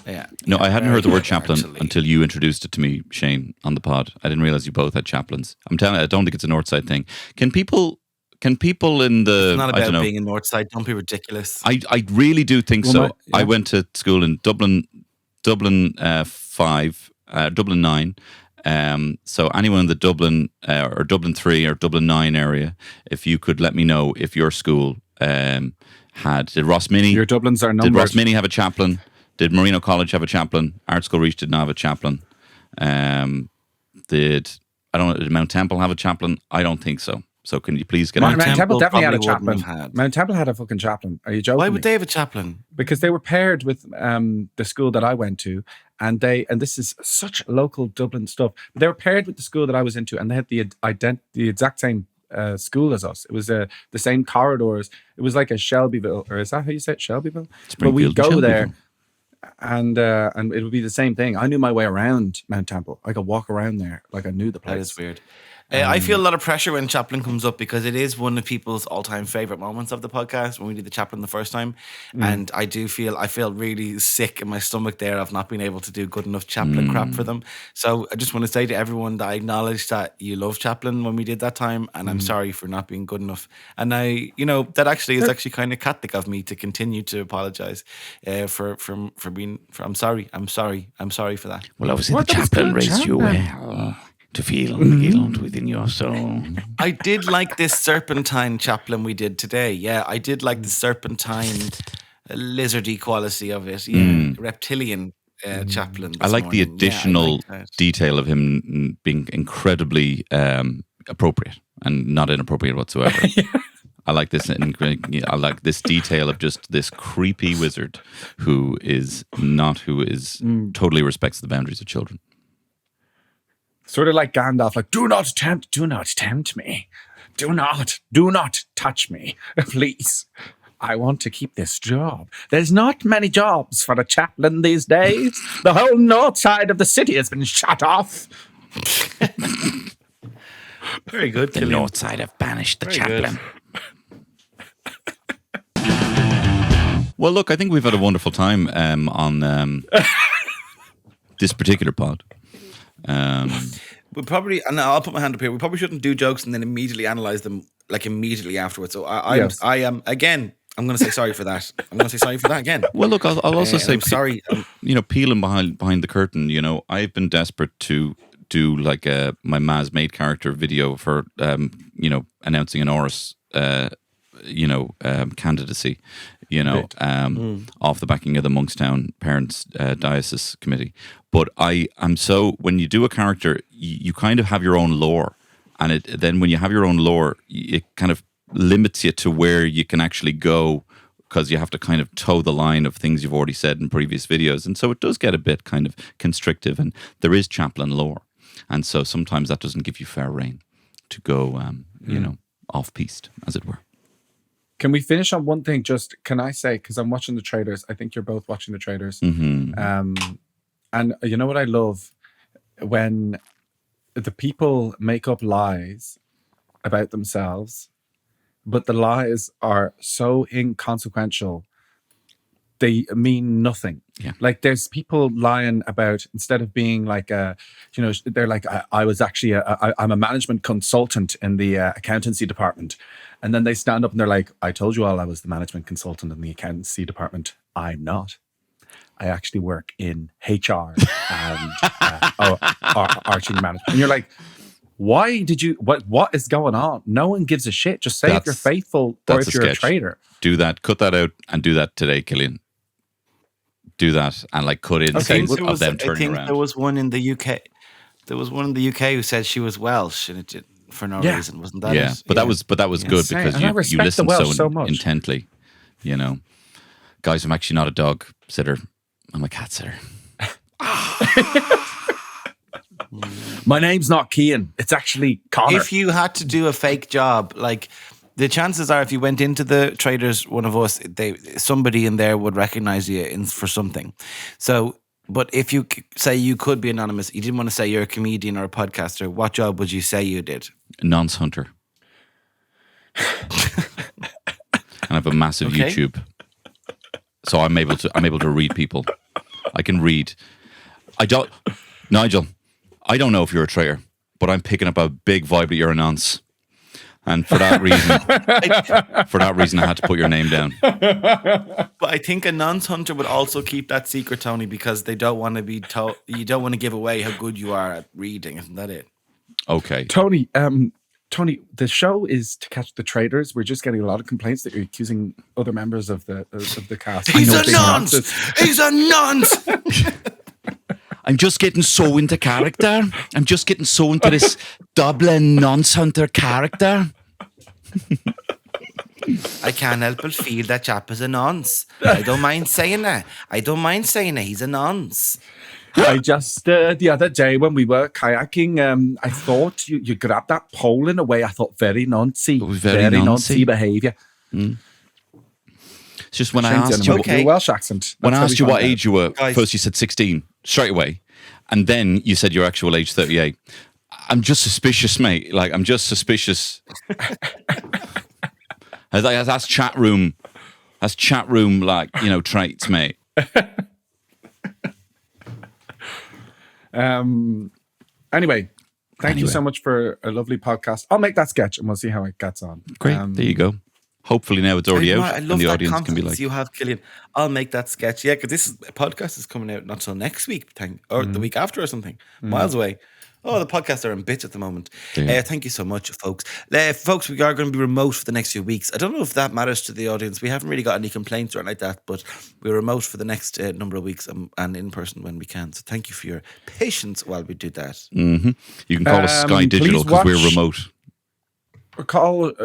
Yeah. No, I hadn't Very heard the word good, chaplain actually. until you introduced it to me, Shane, on the pod. I didn't realize you both had chaplains. I'm telling you, I don't think it's a Northside thing. Can people in the It's not I don't about know. being in Northside. Don't be ridiculous. I really do think so. I went to school in Dublin 5, Dublin 9. So anyone in the Dublin or Dublin 3 or Dublin 9 area, if you could let me know if your school did Rosmini? Your Dublins are numbered. Did Rosmini have a chaplain? Did Marino College have a chaplain? Art School Reach did not have a chaplain. Did Mount Temple have a chaplain? I don't think so. So can you please get Mount on? Temple definitely had a probably chaplain. wouldn't have had. Mount Temple had a fucking chaplain. Are you joking? Why me? would they have a chaplain? Because they were paired with the school that I went to, and this is such local Dublin stuff. They were paired with the school that I was into, and they had the exact same school as us. It was the same corridors. It was like a Shelbyville, or is that how you say it, Shelbyville? But we'd go there, and it would be the same thing. I knew my way around Mount Temple. I could walk around there like I knew the place. That is weird. I feel a lot of pressure when Chaplin comes up because it is one of people's all-time favorite moments of the podcast when we did the Chaplin the first time, and I feel really sick in my stomach there of not being able to do good enough Chaplin crap for them. So I just want to say to everyone that I acknowledge that you love Chaplin when we did that time, and I'm sorry for not being good enough. And that actually is actually kind of Catholic of me to continue to apologize for being. I'm sorry for that. Well, obviously the chaplain raised you well to feel guilt within your soul. I did like this serpentine chaplain we did today. Yeah, I did like the serpentine lizardy quality of it. Yeah, reptilian chaplain. I like the additional detail of him being incredibly appropriate and not inappropriate whatsoever. I like this. I like this detail of just this creepy wizard who totally respects the boundaries of children. Sort of like Gandalf, like, do not tempt me. Do not touch me, please. I want to keep this job. There's not many jobs for a chaplain these days. The whole north side of the city has been shut off. Very good. The north side have banished the chaplain. Well, look, I think we've had a wonderful time on this particular pod. We probably, and I'll put my hand up here. We probably shouldn't do jokes and then immediately analyze them like immediately afterwards. So I am again. I'm going to say sorry for that. I'm going to say sorry for that again. Well, look, I'll also say I'm sorry. Peeling behind the curtain. I've been desperate to do like my Maz Maid character video for announcing an Oris candidacy. Off the backing of the Monkstown Parents Diocese Committee. But when you do a character, you kind of have your own lore, and then when you have your own lore, it kind of limits you to where you can actually go, because you have to kind of toe the line of things you've already said in previous videos, and so it does get a bit kind of constrictive, and there is chaplain lore, and so sometimes that doesn't give you fair rein to go, off-piste, as it were. Can we finish on one thing? Just, can I say, because I'm watching the Traitors, I think you're both watching the Traitors. Mm-hmm. And you know what I love? When the people make up lies about themselves, but the lies are so inconsequential, they mean nothing. Yeah. Like there's people lying about, instead of being like, they're like, I was actually, I'm a management consultant in the accountancy department. And then they stand up and they're like, I told you all I was the management consultant in the accountancy department. I'm not. I actually work in HR and arching management. And you're like, why did you, what is going on? No one gives a shit. Just say if you're faithful or if you're a traitor. Do that, cut that out and do that today, Killian. Do that and like cut in scenes of them turning around. There was one in the UK. There was one in the UK who said she was Welsh and it did, for no reason, wasn't that? Yeah, it? but that was good because you listened so intently. You know, guys, I'm actually not a dog sitter. I'm a cat sitter. My name's not Cian. It's actually Connor. If you had to do a fake job, like the chances are, if you went into the Traitors, one of us, somebody in there would recognize you for something. So, but if you say you could be anonymous, you didn't want to say you're a comedian or a podcaster, what job would you say you did? Nonce hunter. And I have a massive YouTube, so I'm able to read people. I can read. Nigel, I don't know if you're a traitor, but I'm picking up a big vibe that you're a nonce. And for that reason, I had to put your name down. But I think a nonce hunter would also keep that secret, Tony, because they don't want to be told. You don't want to give away how good you are at reading. Isn't that it? Okay, Tony. Tony, the show is to catch the traitors. We're just getting a lot of complaints that you're accusing other members of the cast. He's a nonce. He's a nonce. I'm just getting so into character. I'm just getting so into this Dublin nonce hunter character. I can't help but feel that chap is a nonce. I don't mind saying that. He's a nonce. I just, the other day when we were kayaking, I thought you grabbed that pole in a way I thought very noncy. It was very noncy behaviour. Mm. It's just when I asked you, your Welsh accent. When I asked you what age you were, first you said 16, straight away. And then you said your actual age, 38. I'm just suspicious, mate. Like, I'm just suspicious. That's chat room. That's chat room, like, traits, mate. Anyway, thank you so much for a lovely podcast. I'll make that sketch and we'll see how it gets on. Great. There you go. Hopefully now it's already out and the audience can be like, you have, Killian. I'll make that sketch. Yeah, because this podcast is coming out not till next week, or the week after or something. Miles away. Oh, the podcasts are in bits at the moment. Thank you so much, folks. Folks, we are going to be remote for the next few weeks. I don't know if that matters to the audience. We haven't really got any complaints or anything like that, but we're remote for the next number of weeks and in person when we can. So thank you for your patience while we do that. Mm-hmm. You can call us Sky Digital because we're remote.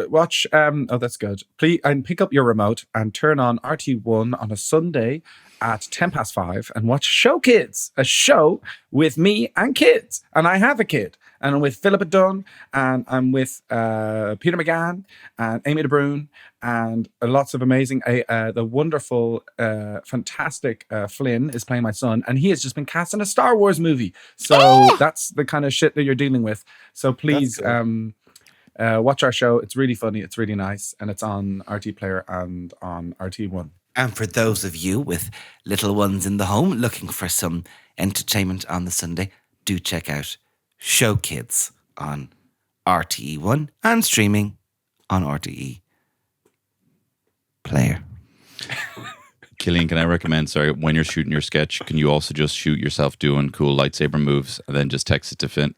Watch. That's good. Please, and pick up your remote and turn on RT1 on a Sunday at 5:10 and watch Show Kids, a show with me and kids. And I have a kid. And I'm with Philippa Dunn, and I'm with Peter McGann and Amy De Bruyne, and lots of amazing, the wonderful, fantastic Flynn is playing my son, and he has just been cast in a Star Wars movie. So that's the kind of shit that you're dealing with. So please watch our show. It's really funny. It's really nice. And it's on RT Player and on RT1. And for those of you with little ones in the home looking for some entertainment on the Sunday, do check out Show Kids on RTE1 and streaming on RTE Player. Killian, can I recommend, when you're shooting your sketch, can you also just shoot yourself doing cool lightsaber moves and then just text it to Flynn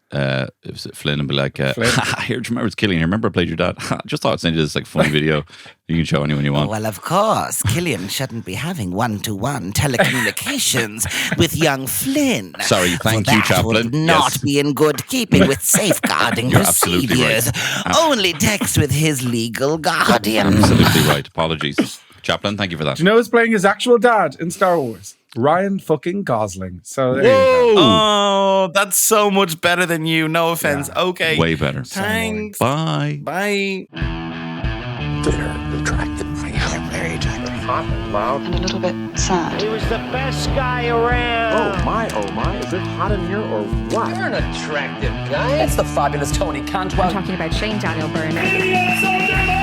and be like, here, do you remember it's Killian? Remember I played your dad? Just thought I'd send you this funny video you can show anyone you want. Well, of course, Killian shouldn't be having one-to-one telecommunications with young Flynn. Sorry, thank you, Chaplain. Would not be in good keeping with safeguarding procedures. Right. Only text with his legal guardian. Absolutely right. Apologies. Chaplain, thank you for that. Do you know who's playing his actual dad in Star Wars? Ryan fucking Gosling. So there you go. Oh, that's so much better than you. No offense. Yeah. Okay. Way better. Thanks. Bye. Bye. They're attractive. Very attractive. Hot and loud. And a little bit sad. He was the best guy around. Oh my, is it hot in here or what? You're an attractive guy. It's the fabulous Tony Cantwell. I'm talking about Shane Daniel Byrne. Sundermann!